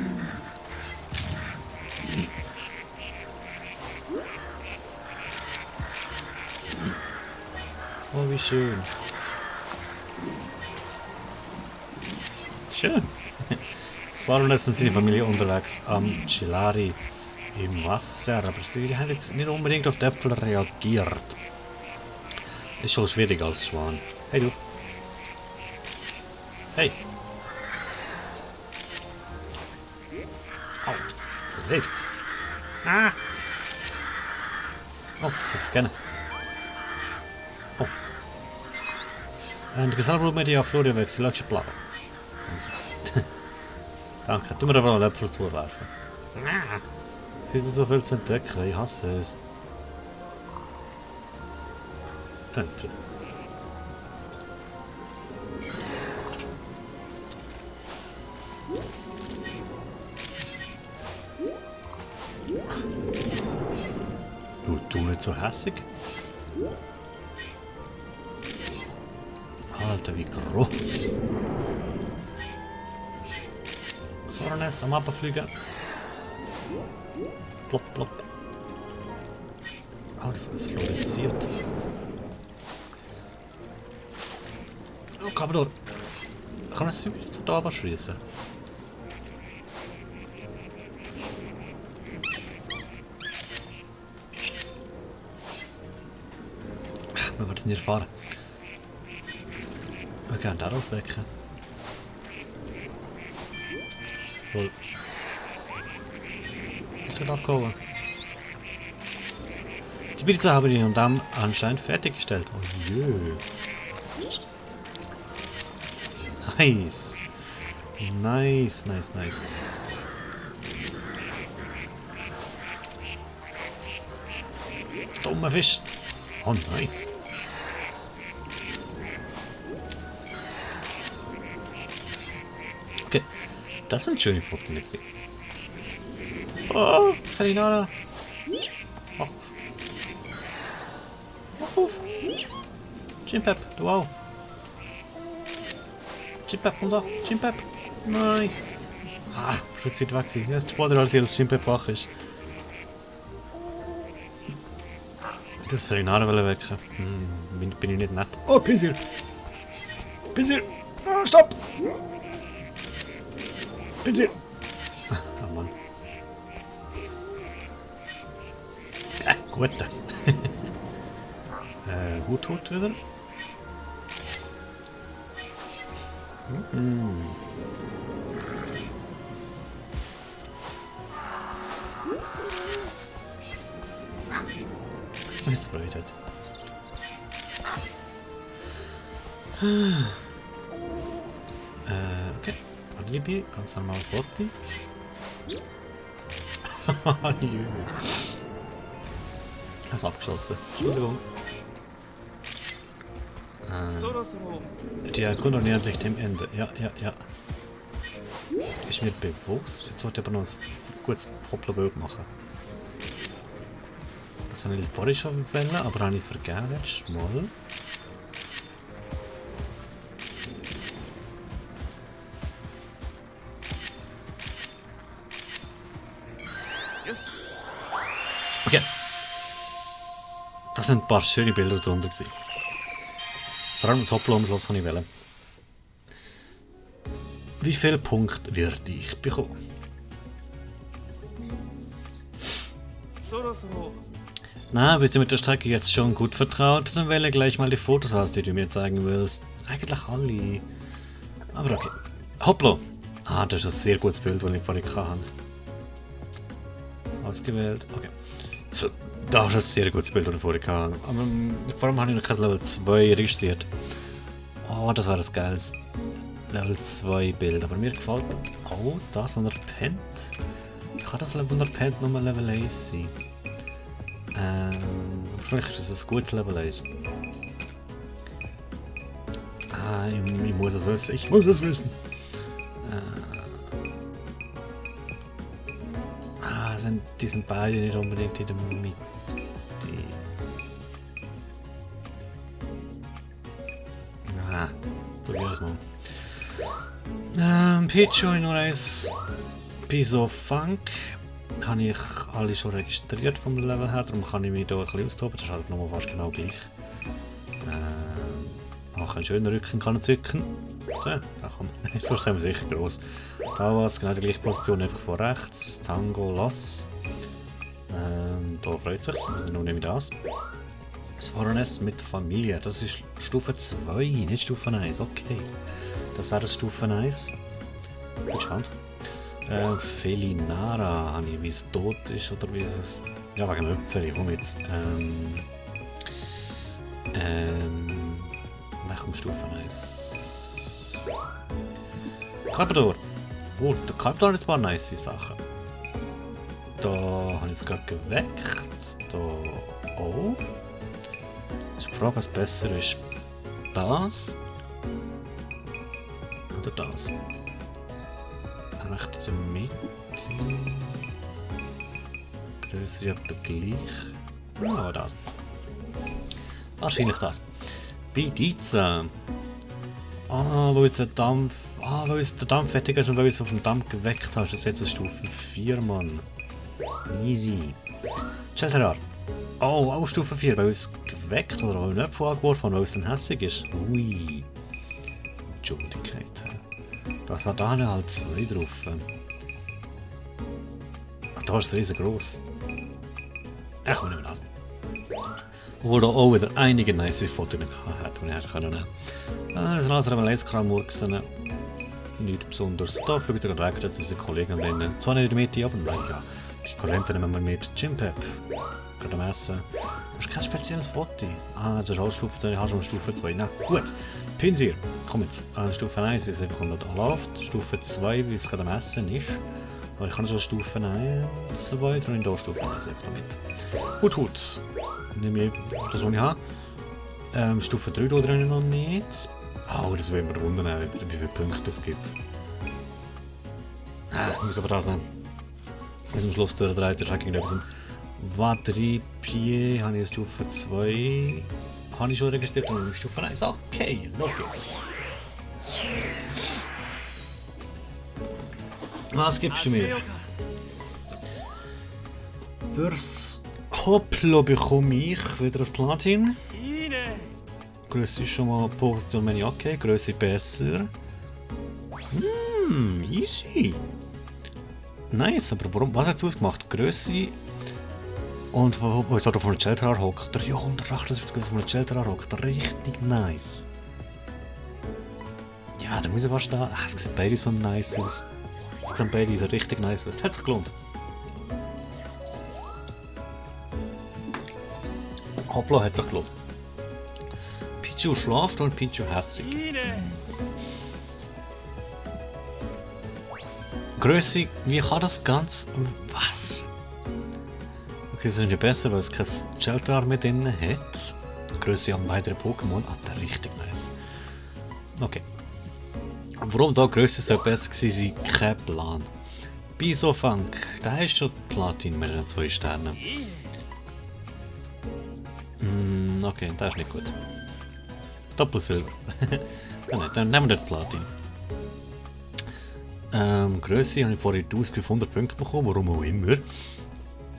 Oh, wie schön. Swaroness und seine Familie unterwegs am Chilari im Wasser, aber sie haben jetzt nicht unbedingt auf die Äpfel reagiert. Ist schon schwierig als Schwan. Hey du. Hey. Au. Weg. Ah. Oh, jetzt gerne. Oh. En gezellig met die Florian weg, sie lag blau. Danke, tu mir aber noch einen Äpfel zuwerfen. Ah. Es gibt so viel zu entdecken, ich hasse es. Äpfel. Du nicht so hässig. Alter, wie groß. Swaroness am Abfliegen. Plopp, plopp. Alles, was fluoresziert. Oh, kann man doch. Kann man es jetzt da abschießen? Wir werden es nicht erfahren. Wir gehen darauf wecken. Voll. Was wird abgehoben? Die Pizza habe ich und dann anscheinend fertiggestellt. Oh jö. Nice. Nice, nice, nice. Dummer Fisch. Oh nice. Okay, das sind schöne Fotos, Nixie. Oh, Kalinana. Oh. Oh. Chimpep, du auch. Chimpep, komm da. Chimpep. Nein. Ah, Schutz wird weg sein. Erst später, als ihr Chimpep wach ist. Das Kalinana will wecken. Bin ich nicht nett. Oh, Pinsel. Pinsel. Ah, stopp. Pinsel! Oh Mann. Gut. Gut tot wieder. Es freut hat. Okay. Alibi, ganz normales Worti. Er ist abgeschossen. Entschuldigung. Die Erkundung nähert sich dem Ende. Ja. Ist mir bewusst. Jetzt sollte ich aber noch ein kurzes Hoppla-Bild machen. Das habe ich vorhin schon wollen, aber habe ich vergessen letztes Mal. Okay. Das sind ein paar schöne Bilder drunter gewesen. Vor allem das Hoppla am Schluss habe ich wählen. Wie viele Punkte werde ich bekommen? Na, bist du mit der Strecke jetzt schon gut vertraut? Dann wähle gleich mal die Fotos aus, die du mir zeigen willst. Eigentlich alle. Aber okay. Hoppla! Ah, das ist ein sehr gutes Bild, das ich vorhin hatte. Ausgewählt. Okay. Das ist ein sehr gutes Bild, das ich vorhin hatte. Aber vor allem habe ich noch kein Level 2 registriert. Oh, das war das geiles Level 2 Bild. Aber mir gefällt auch das, wo er pennt. Kann das Level, wo er pennt, nochmal Level 1 sein? Vielleicht ist das ein gutes Level 1. Ah, ich muss es wissen. Ich muss es wissen. Die sind beide nicht unbedingt in der Mitte. Ah, probier's mal. Pichu in nur eins. Piece of Funk. Habe ich alle schon registriert vom Level her, darum kann ich mich hier ein bisschen austoben. Das ist halt nochmal fast genau gleich. Auch einen schönen Rücken kann ich zücken. Da komm. Sonst sind wir sicher gross. Da was, genau die gleiche Position, einfach von rechts. Tango, Lass. Da freut sich, also nur nehme ich das. Das Baroness mit Familie, das ist Stufe 2, nicht Stufe 1, okay. Das wäre das Stufe 1. Bin gespannt. Felinara, habe ich, wie es tot ist oder wie es... Ja, wegen dem Öpfel, komm jetzt. Nach dem Stufe 1. Carpador. Oh, der Carpador hat ein paar nice Sachen. Da habe ich es gerade geweckt. Da auch. Das ist die Frage, was besser ist. Das? Oder das? Recht in der Mitte. Größere etwa gleich. Ja, das. Wahrscheinlich das. Bei Diza. Weil jetzt der Dampf. Weil jetzt der Dampf fertig ist und weil ich es auf dem Dampf geweckt hast. Das ist jetzt eine Stufe 4, Mann. Easy. Shelterar. Oh, auch Stufe 4, weil es geweckt oder weil nicht vorgeworfen habe, weil es dann hässlich ist. Ui. Entschuldigkeit. Das hat da halt 2 drauf. Ach, da ist es riesengroß. Ach, wir nehmen das. Obwohl da auch wieder einige nice Fotos hat, die ich hätte können nehmen. Das sind alles MLS-Kram-Murksen. Nichts Besonderes. Da fügt er direkt zu unseren Kollegen drin. Zwar nicht in der Mitte, aber nein, ja. Die Kollegen nehmen wir mit. Gympep. Gerade am Essen. Das ist kein spezielles Foto. Das ist auch Stufe 2, ich habe schon Stufe 2. Na gut. Pinsir. Komm jetzt. Stufe 1, wie es einfach noch läuft. Stufe 2, wie es gerade am Essen ist. Aber ich kann schon Stufe 1, 2, dann in der Stufe 1 einfach mit. Gut. Nehme ich das, was ich habe. Stufe 3 da drin noch nicht. Oh, das will wir wundern, wie viele Punkte es gibt. Ich muss aber das nehmen. Bis zum Schluss der 3. Tracking etwas. Vadripier habe ich Stufe 2. Habe ich schon registriert und Stufe 1. Okay, los geht's. Was gibst du mir? Fürs Hopplo bekomme ich wieder das Platin. Größe ist schon mal Position, wenn ich okay. Größe besser. Easy. Nice, aber warum? Was hat es ausgemacht? Größe und wo ist da von der Shelter hockt? 378 von der Shelter hockt. Richtig nice. Ja, da muss ich fast da. Es sieht beide so nice aus. Es sehen beide richtig nice aus. Hat sich gelohnt. Hoppla, hat sich gelohnt. Pichu schläft und Pichu hässig. Größe, wie kann das ganz... Was? Okay, das ist ja besser, weil es kein Shelter mit drin hat. Größe an weiteren Pokémon. Der richtig nice. Okay. Warum da Größe so besser gewesen sein, kein Plan. Bisofunk, der ist schon Platin mit den 2 Sternen. Okay, der ist nicht gut. Doppelsilber. Dann nehmen wir das Platin. Größe habe ich vorhin 1500 Punkte bekommen, warum auch immer.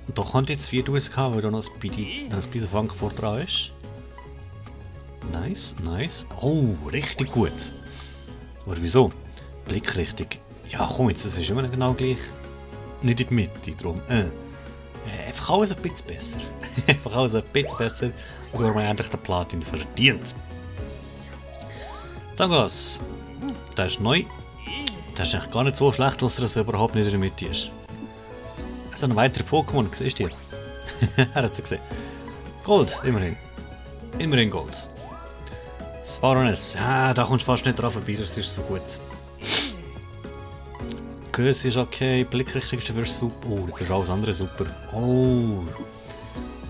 Und da könnte jetzt 4000 haben, weil da noch ein Bisofunk vor dran ist. Nice, nice. Oh, richtig gut. Aber wieso? Blickrichtung. Ja komm jetzt, das ist immer genau gleich. Nicht in die Mitte, darum. Einfach alles ein bisschen besser. Einfach alles ein bisschen besser. Und wir haben endlich den Platin verdient. Dann geht's. Der ist neu. Der ist eigentlich gar nicht so schlecht, dass er überhaupt nicht in der Mitte ist. Also ein weiterer Pokémon, siehst du? Er hat es gesehen. Gold, immerhin. Immerhin Gold. Svarones, da kommst du fast nicht drauf vorbei, das ist so gut. Größe ist okay, Blickrichtung ist dafür super. Oh, das ist alles andere super. Oh.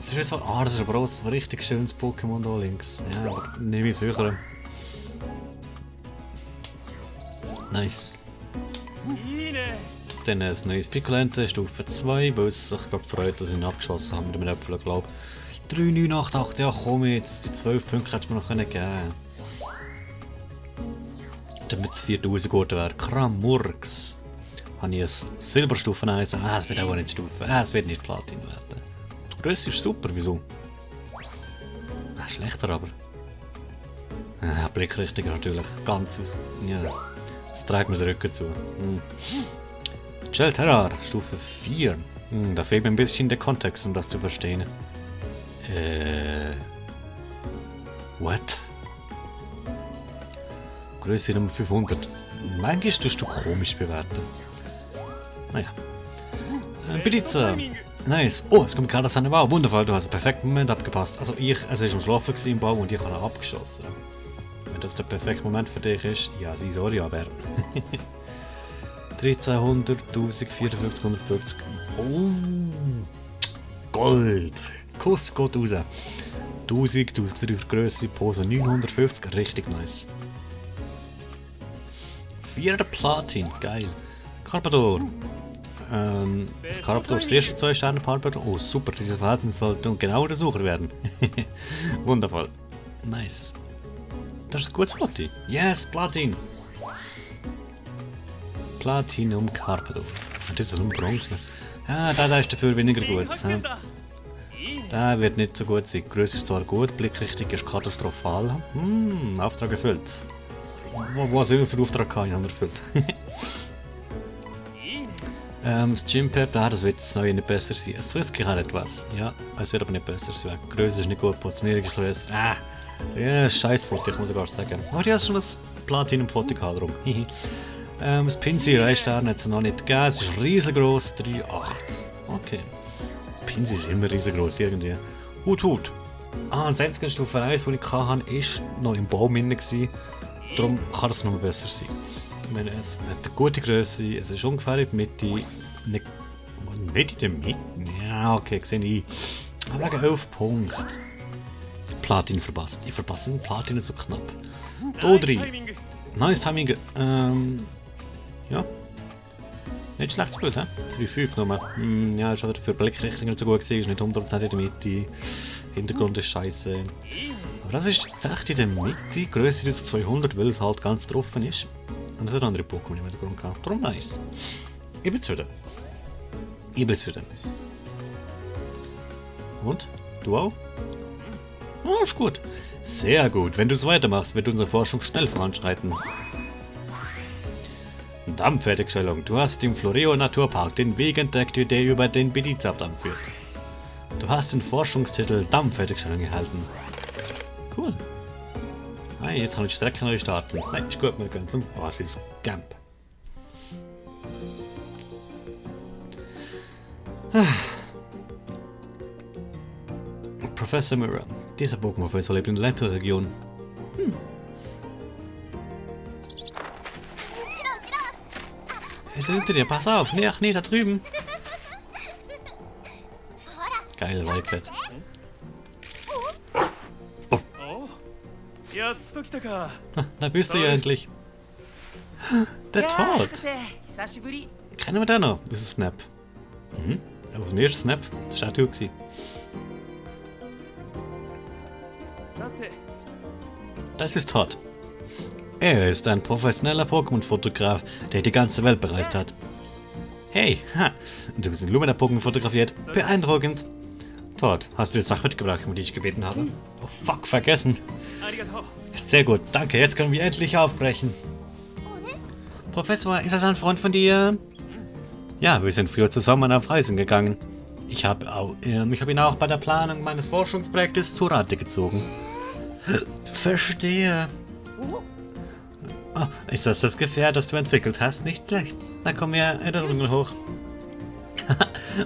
Das ist so, das ist aber auch ein richtig schönes Pokémon da links. Ja, aber nicht wie höher. Nice. Dann ein neues Piccolente, Stufe 2, weil es sich gerade freut, dass ich ihn abgeschossen habe mit dem Äpfel, glaube ich. 3988, ja komm jetzt, die 12 Punkte hättest du mir noch geben können. Damit es 4000 geworden wäre. Kramurks. Habe ich ein Silberstufen 1. Es wird auch nicht Stufe. Es wird nicht Platin werden. Die Größe ist super, wieso? Schlechter aber. Blickrichtung natürlich ganz aus. Ja, das trägt mir den Rücken zu. Gel Terrar, Stufe 4. Da fehlt mir ein bisschen der Kontext, um das zu verstehen. What? Größe Nummer 500. Manchmal tust du komisch bewerten. Naja. Pizza. Nice. Oh, es kommt gerade aus seinem Bau. Wundervoll, du hast einen perfekten Moment abgepasst. Also es ist am Schlafen gewesen im Bau und ich habe ihn abgeschossen. Wenn das der perfekte Moment für dich ist, ja, sorry, aber... 1300, 1054, 150. Oh! Gold! Kuss geht raus. 1000, 1003 Größe, Pose 950, richtig nice. 4 Platin, geil. Carpador. Das Carpador ist das erste 2 Sterne Carpador. Oh super, dieses Verhalten sollte genau der Sucher werden. Wundervoll. Nice. Das ist ein gutes Platin. Yes, Platin! Platinum Carpador. Das ist nur Bronze. Ah, da ist dafür weniger gut. Da wird nicht so gut sein. Größe ist zwar gut, Blickrichtung ist katastrophal. Auftrag erfüllt. Was immer für Auftrag kann ich haben erfüllt. Das Gympep, das wird jetzt noch nicht besser sein. Es frisst gerade etwas. Ja, es wird aber nicht besser sein. Größe ist nicht gut, Positionierung ist größer. Ja, scheiß Foto, ich muss sogar sagen. Aber die hast schon das Platinum-Foto gehabt, darum. Das Pinsel 3 Sterne hat es noch nicht gegeben. Es ist riesengroß, 3,8. Okay. Pinsel ist immer riesengroß irgendwie. Hut. Das einzige Stufe 1, das ich hatte, ist noch im Baum drin. Darum kann es noch besser sein. Ich meine, es hat eine gute Größe, es ist ungefähr in der Mitte. Nicht in der Mitte? Ja, okay, sehe ich. Aber wegen 11 Punkte. Platin verpasst. Ich verpasse den Platin so knapp. O3. Nice Timing. Ja. Nicht schlechtes Bild, hä? 3,5 genommen. Ja, ist aber für Blickrichtung nicht so gut gewesen, ist nicht 100% in der Mitte. Hintergrund ist scheiße. Aber das ist echt in der Mitte, grösser als 200, weil es halt ganz offen ist. Und es hat andere Pokémon im Hintergrund gehabt. Darum nice. Ich bin zufrieden. Und? Du auch? Oh, ist gut. Sehr gut. Wenn du es weitermachst, wird unsere Forschung schnell voranschreiten. Dammfertigstellung. Du hast im Floreo Naturpark den Weg entdeckt, der über den Bediza-Damm führt. Du hast den Forschungstitel Dammfertigstellung erhalten. Cool. Hey, jetzt kann ich die Strecke neu starten. Nein, ist gut, wir gehen zum Basiscamp. Professor Mirror. Dieser Pokémon-Professor lebt in der Ländlerregion. Er ist hinter dir, pass auf, nee, da drüben. Geil, Wildcat. Oh. Da bist du ja endlich. Der Tod. Kennen wir da noch? Das ist Snap. Das war der erste Snap. Das war auch du gewesen. Das ist Todd. Er ist ein professioneller Pokémon-Fotograf, der die ganze Welt bereist hat. Hey, du bist in Lumina Pokémon fotografiert. Beeindruckend. Todd, hast du die Sache mitgebracht, um die ich gebeten habe? Oh fuck, vergessen. Ist sehr gut, danke, jetzt können wir endlich aufbrechen. Professor, ist das ein Freund von dir? Ja, wir sind früher zusammen auf Reisen gegangen. Ich habe ihn auch bei der Planung meines Forschungsprojektes zu Rate gezogen. Verstehe. Oh, ist das Gefährt, das du entwickelt hast? Nicht schlecht. Dann kommen wir Erinnerungen hoch.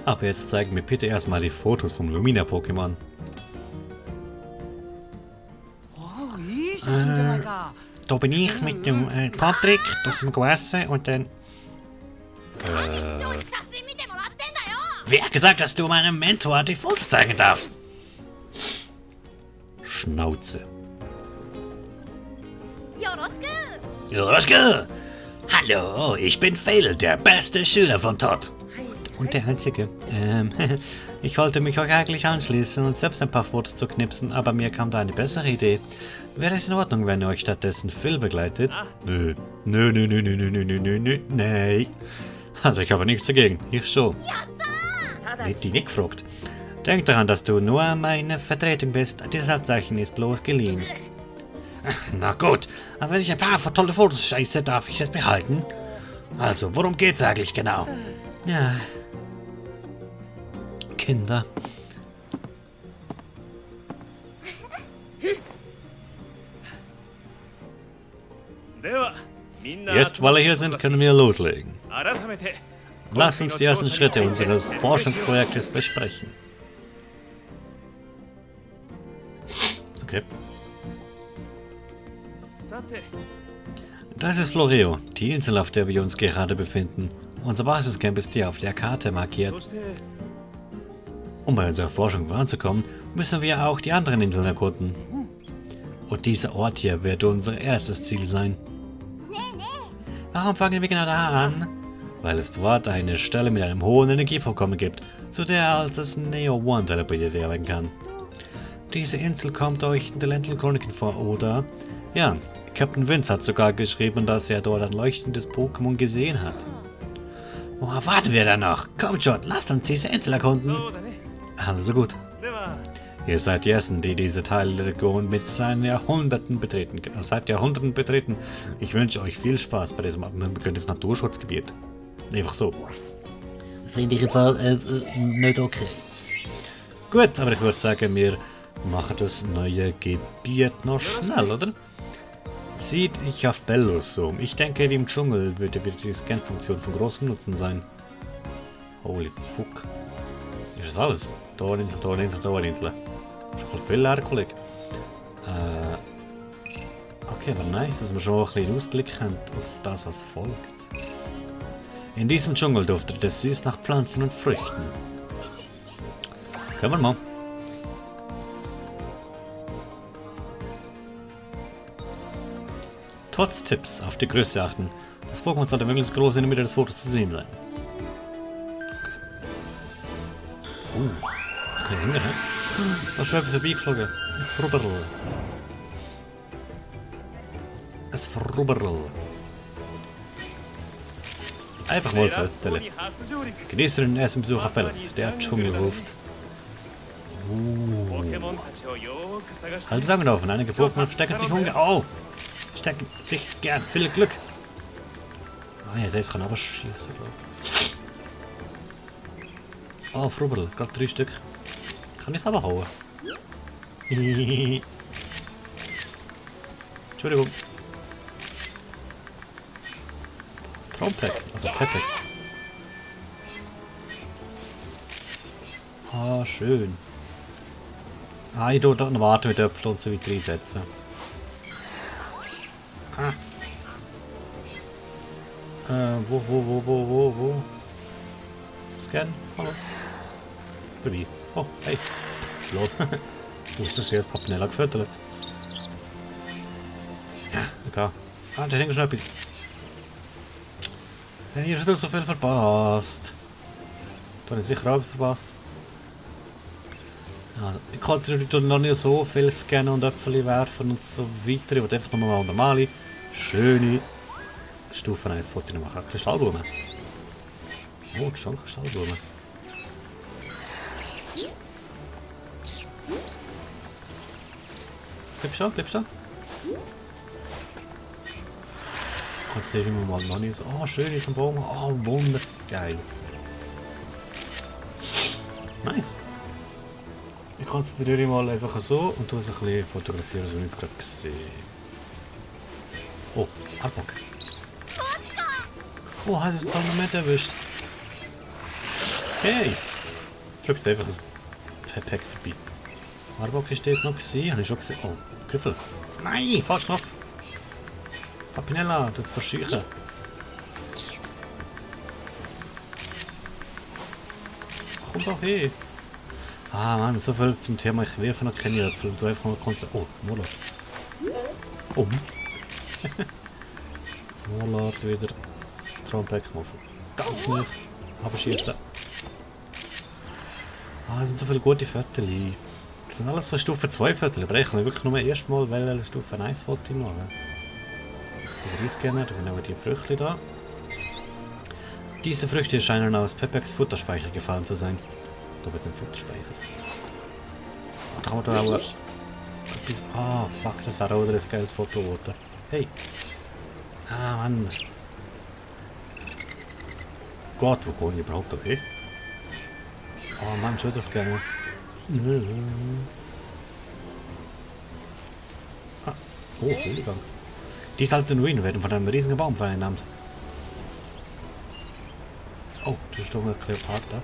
Aber jetzt zeig mir bitte erstmal die Fotos vom Lumina-Pokémon. Da bin ich mit dem Patrick, das ist gegessen und dann... Wer hat gesagt, dass du meinem Mentor die Fotos zeigen darfst? Schnauze. Yorosku! Hallo, ich bin Phil, der beste Schüler von Todd. Und der einzige. Ich wollte mich euch eigentlich anschließen und selbst ein paar Fotos zu knipsen, aber mir kam da eine bessere Idee. Wäre es in Ordnung, wenn ihr euch stattdessen Phil begleitet? Nö. Nee. Also ich habe nichts dagegen. Ich schon. Wird die nicht gefragt. Denk daran, dass du nur meine Vertretung bist. Dieses Abzeichen ist bloß geliehen. Na gut, aber wenn ich ein paar tolle Fotos scheiße, darf ich das behalten? Also, worum geht's eigentlich genau? Ja. Kinder. Jetzt, weil wir hier sind, können wir loslegen. Lass uns die ersten Schritte unseres Forschungsprojektes besprechen. Okay. Das ist Floreo, die Insel, auf der wir uns gerade befinden. Unser Basiscamp ist hier auf der Karte markiert. Um bei unserer Forschung voranzukommen, müssen wir auch die anderen Inseln erkunden. Und dieser Ort hier wird unser erstes Ziel sein. Warum fangen wir genau da an? Weil es dort eine Stelle mit einem hohen Energievorkommen gibt, zu der das Neo One teleportiert werden kann. Diese Insel kommt euch in den Ländlichen Chroniken vor, oder? Ja, Captain Vince hat sogar geschrieben, dass er dort ein leuchtendes Pokémon gesehen hat. Worauf warten wir dann noch? Kommt schon, lasst uns diese Insel erkunden. Also gut. Ihr seid die Ersten, die diese Teile der Region mit seinen Jahrhunderten betreten. Seit Jahrhunderten betreten. Ich wünsche euch viel Spaß bei diesem Naturschutzgebiet. Einfach so. Das finde ich Fall nicht okay. Gut, aber ich würde sagen, wir machen das neue Gebiet noch schnell, oder? Sieht ich auf Bellos um. Ich denke, im Dschungel würde die Scan-Funktion von großem Nutzen sein. Holy fuck. Ist das alles? Torinsel, Torinsel, Torinsel. Schon viel leer, Kollege. Okay, aber nice, dass wir schon ein bisschen Ausblick haben auf das, was folgt. In diesem Dschungel duftet es süß nach Pflanzen und Früchten. Können wir mal. Trotz Tipps auf die Größe achten. Das Pokémon sollte möglichst groß in der Mitte des Fotos zu sehen sein. Ein bisschen länger, ne? Was ist etwas vorbeigeflogen? Ein Frubberl. Ein Frubberl. Einfach mal vertellen. Genießt den ersten Besuch auf Bellos, der Dschungel ruft. Haltet Augen offen, einige Pokémon verstecken sich oh! Stecken sich gern, viel Glück! Ah ja, der kann aber schießen, glaube ich. Oh, Frubberl, gerade 3 Stück. Kann ich es aber hauen? Entschuldigung. Traumpack, also Peppack. Ah, schön. Ah, ich tue dort noch warten mit Äpfeln und so weiter einsetzen. Ah. Wo? Scan? Hallo. Vorbei. Oh, hey. Lol. Wo ist das jetzt? Papinella gefüttert. Ja, okay. Ah, da hängt schon etwas. Hey, ich habe so viel verpasst. Da habe ich sicher auch etwas verpasst. Also, ich kann natürlich noch nicht so viel scannen und Äpfel werfen und so weiter. Ich will einfach nochmal eine normale, schöne Stufe 1 Foto machen. Kristallblumen. Oh, das ist schon Kristallblumen. Bleib schon. Jetzt sehen wir mal noch nicht so. Oh, schön ist ein Baum. Oh, wundergeil. Nice. Ich kann es für mal einfach so und es ein bisschen fotografieren, so wie ich es gerade gesehen. Oh, Arbok. Oh, hat es ein Parlament erwischt. Hey! Drückst einfach das Pack vorbei. Arbok steht noch gesehen, habe ich schon gesehen. Oh, Griffel. Nein, falsch Knopf. Papinella, du hast verscheuchen. Komm doch her. Ah Mann, so viel zum Thema, ich werfe noch keine Äpfel und du einfach mal konntest. Oh, Mollard. Oh. Mollard wieder. Traumpack-Knopf. Ganz nicht. Aber schießen. Ah, es sind so viele gute Viertel. Das sind alles so Stufe 2 Viertel, aber ich kann wirklich nur erstmal welche Stufe 1 Foto machen. Die Reisscanner, da sind aber die Früchte da. Diese Früchte scheinen aus Pepeks Futterspeicher gefallen zu sein. Da wird es ein Futterspeicher. Da kann man da auch etwas... Ah, fuck, das wäre auch wieder ein geiles Foto geworden. Hey! Ah, Mann! Gott, wo komme ich überhaupt hin? Oh Mann, schon das gerne. Ah, oh, Hohlgang. Die alten Ruinen werden von einem riesigen Baum vereinnahmt. Oh, da ist doch eine Kleopatra.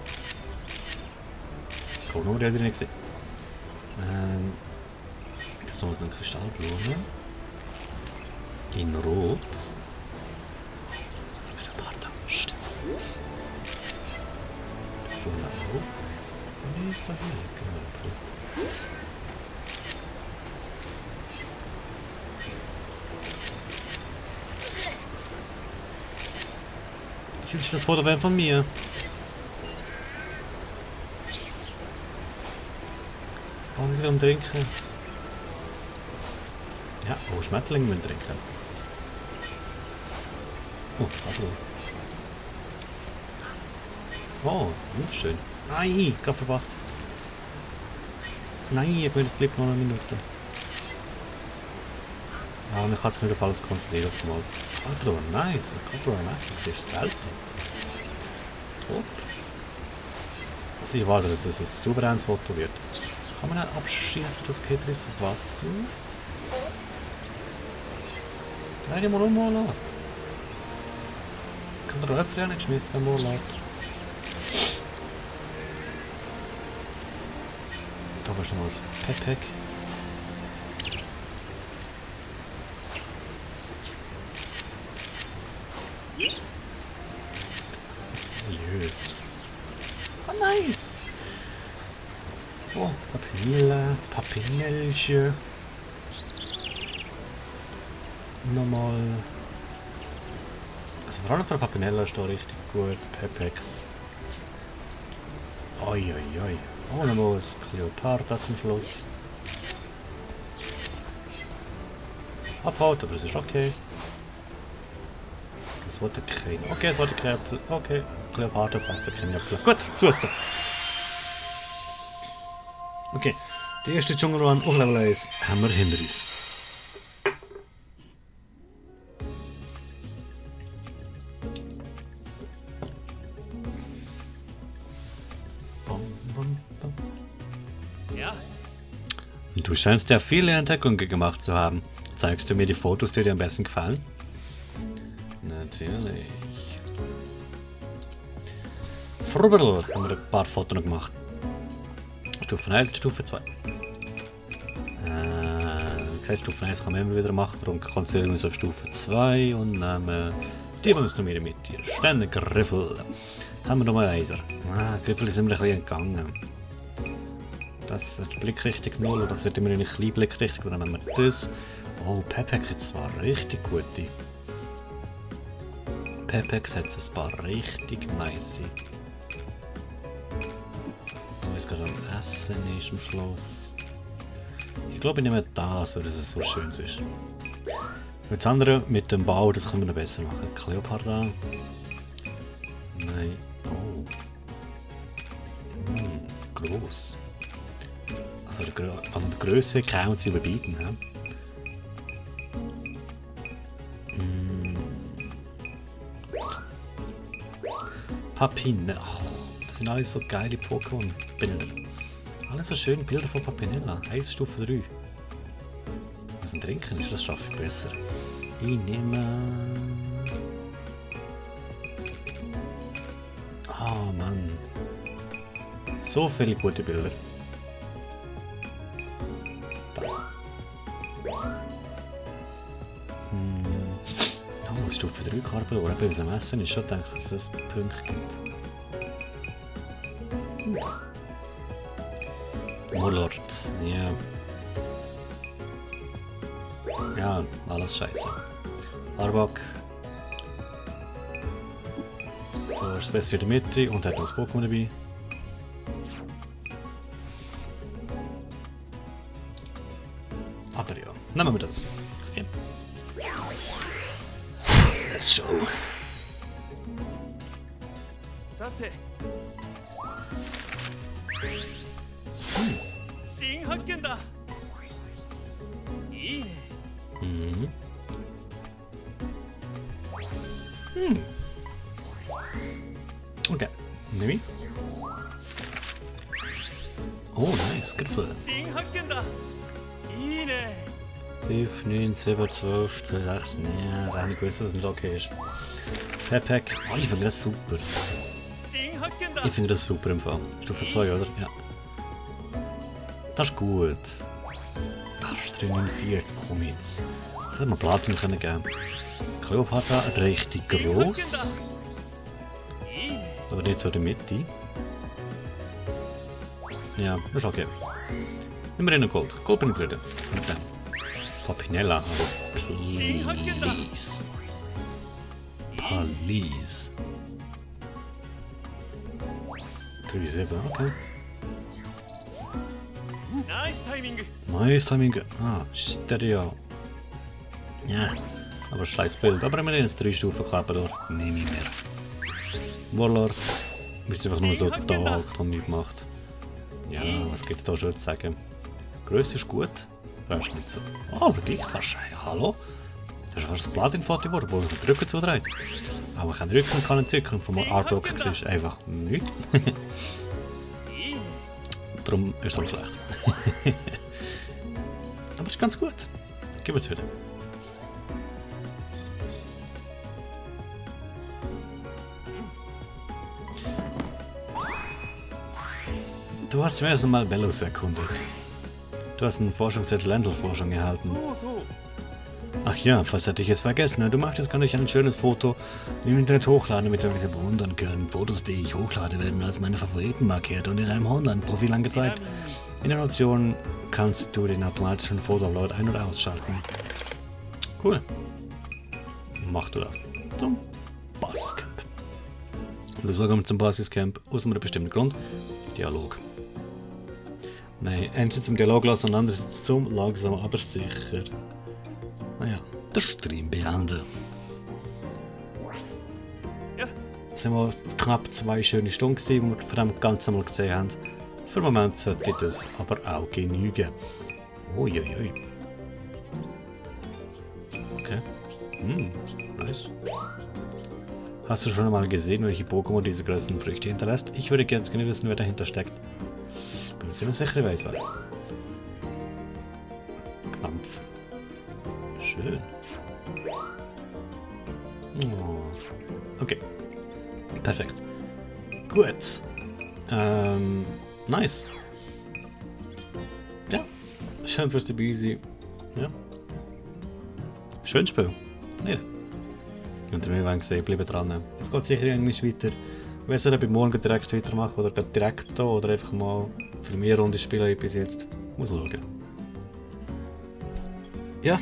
Oh, nur die hätte ich nicht gesehen. Das ist eine Kristallblume. In Rot. Kleopatra, stimmt. Genau. Wie ist da hier? Genau. Ich wünsche, das Foto wäre von mir. Oh, wir sind am Trinken. Ja, oh, Schmetterlinge müssen trinken. Oh, hallo. Oh, wunderschön. Nein, gerade verpasst. Nein, ich will das bleibt noch eine Minute. Ja, man kann sich nicht auf alles konzentrieren auf einmal. Controller, nice. Controller, nice. Das ist selten. Top. Also ich warte, dass es ein souveränes Foto wird. Kann man abschießen, das geht ins Wasser? Dreh dich mal um, Mola. Kann der Äpfel ja nicht schmissen, Mola. Da war schon mal das Pepek. Jö. Oh, nice! Oh, Papinella, Papinellchen. Nochmal. Also vor allem für Papinella ist da richtig gut. Pepex. Oi, oi, oi. Oh, nochmal ein Kleopatra zum Schluss. Abhaut, aber das ist okay. Das wollte kein. Okay, das wollte kein Apfel. Okay, Kleopatra, das heißt kein Apfel. Gut, zuerst. Okay, die erste Dschungelrun auf Level 1 haben wir hinter uns. Ja, Du scheinst ja viele Entdeckungen gemacht zu haben. Zeigst du mir die Fotos, die dir am besten gefallen? Natürlich. Frubbel haben wir ein paar Fotos noch gemacht. Stufe 1 und Stufe 2. Gesagt, Stufe 1 kann man immer wieder machen, darum konzentrieren wir uns auf Stufe 2 und nehmen die wir uns noch mit dir. Sternengriffel. Haben wir nochmal Eiser. Griffel ist immer ein bisschen entgangen. Das ist Blickrichtung 0, das wird immer eine kleine Blickrichtung, dann nehmen wir das. Oh, Pepex hat zwar richtig gute. Pepex hat ein paar richtig nice. Da ist gerade am Essen ist am Schluss. Ich glaube, ich nehme das, weil es so schön ist. Und das andere mit dem Bau, das können wir noch besser machen. Kleopatra. Nein. Oh. Gross. Also an der Größe kann man sie überbieten. Ja? Papinella. Oh, das sind alles so geile Pokémon-Bilder. Alles so schöne Bilder von Papinella. 1 Stufe 3. Was ein Trinken ist, das schaffe ich besser. Ich nehme... Oh Mann. So viele gute Bilder. Oh, Stufe 3 Karte, oder bei unserem Essen ist schon gedacht, dass es Punkte gibt. Molord, ja. Ja, alles scheiße. Arbok. Da ist das Beste in der Mitte und hat noch das Pokémon dabei. Aber ja, nehmen wir das. Okay. Let's show. さて新発見だ Mhm. Okay, nehme ich. Oh, nice, good for us. 新発見だいいね 5, 9, 7, 12, 16. Ja, rein gewusst, dass es nicht okay ist. Pepek. Oh, ich finde das super. 新発見だ Ich finde das super im Fall. Stufe 2, oder? Ja. Das ist gut. Das ist 349, komm jetzt. Das hätte man Platin können geben. Kleopatra richtig gross. いいね Aber nicht so in der Mitte. Ja, das ist okay. Immerhin noch Gold. Gold bin ich zufrieden. Und dann. Papinella. Also, please. Please. 3,7, okay. ナイスタイミング Nice Timing. Ah, Stereo. Ja, aber scheiß Bild. Aber immerhin ist 3 Stufen klappen durch. Nehme ich mehr. Warlord. Bist einfach nur so da gehockt und nichts gemacht. Ja, was gibt's da schon zu sagen? Größe ist gut. Das ist nicht so. Oh, aber gleich fast. Hey, hallo? Das ist fast ein Platin-Foto geworden, wo ich den Rücken zudreht. Aber kein Rücken kann nicht zücken. Vom Artwork ist einfach nichts. いいね Darum ist es auch schlecht. Aber es ist ganz gut. Gib es wieder. Du hast zuerst einmal Velos erkundet. Du hast einen Forschungszettel Ländlerforschung erhalten. そうそう Ach ja, fast hätte ich es vergessen. Du möchtest gar nicht ein schönes Foto im Internet hochladen, damit wir diese bewundern können. Fotos, die ich hochlade, werden als meine Favoriten markiert und in einem Online-Profil ちな angezeigt. みに In der Option kannst du den automatischen Fotoupload ein- oder ausschalten. Cool. Mach du das. Zum Basiscamp. Und du sagst zum Basiscamp aus einem bestimmten Grund. Dialog. Nein, entweder zum Dialog lassen und andererseits zum langsam aber sicher. Naja, der Stream beenden. Ja. Jetzt haben wir knapp 2 schöne Stunden gesehen, die wir von dem Ganzen mal gesehen haben. Für den Moment sollte das aber auch genügen. Uiuiui. Okay. Nice. Hast du schon einmal gesehen, welche Pokémon diese größten Früchte hinterlässt? Ich würde ganz gerne wissen, wer dahinter steckt. Bin mir ziemlich sicher, ich weiß was. Kampf. Schön. Oh. Okay. Perfekt. Gut. Nice. Ja. Schön fürs dabei sein. Ja. Schön Spiel. Nicht? Und wir werden sehen, bleiben dran. Es geht sicher irgendwie weiter. Ich weiß nicht, ob ich morgen direkt weitermache oder direkt hier oder einfach mal für mehr Runde spielen bis jetzt. Muss schauen. Ja,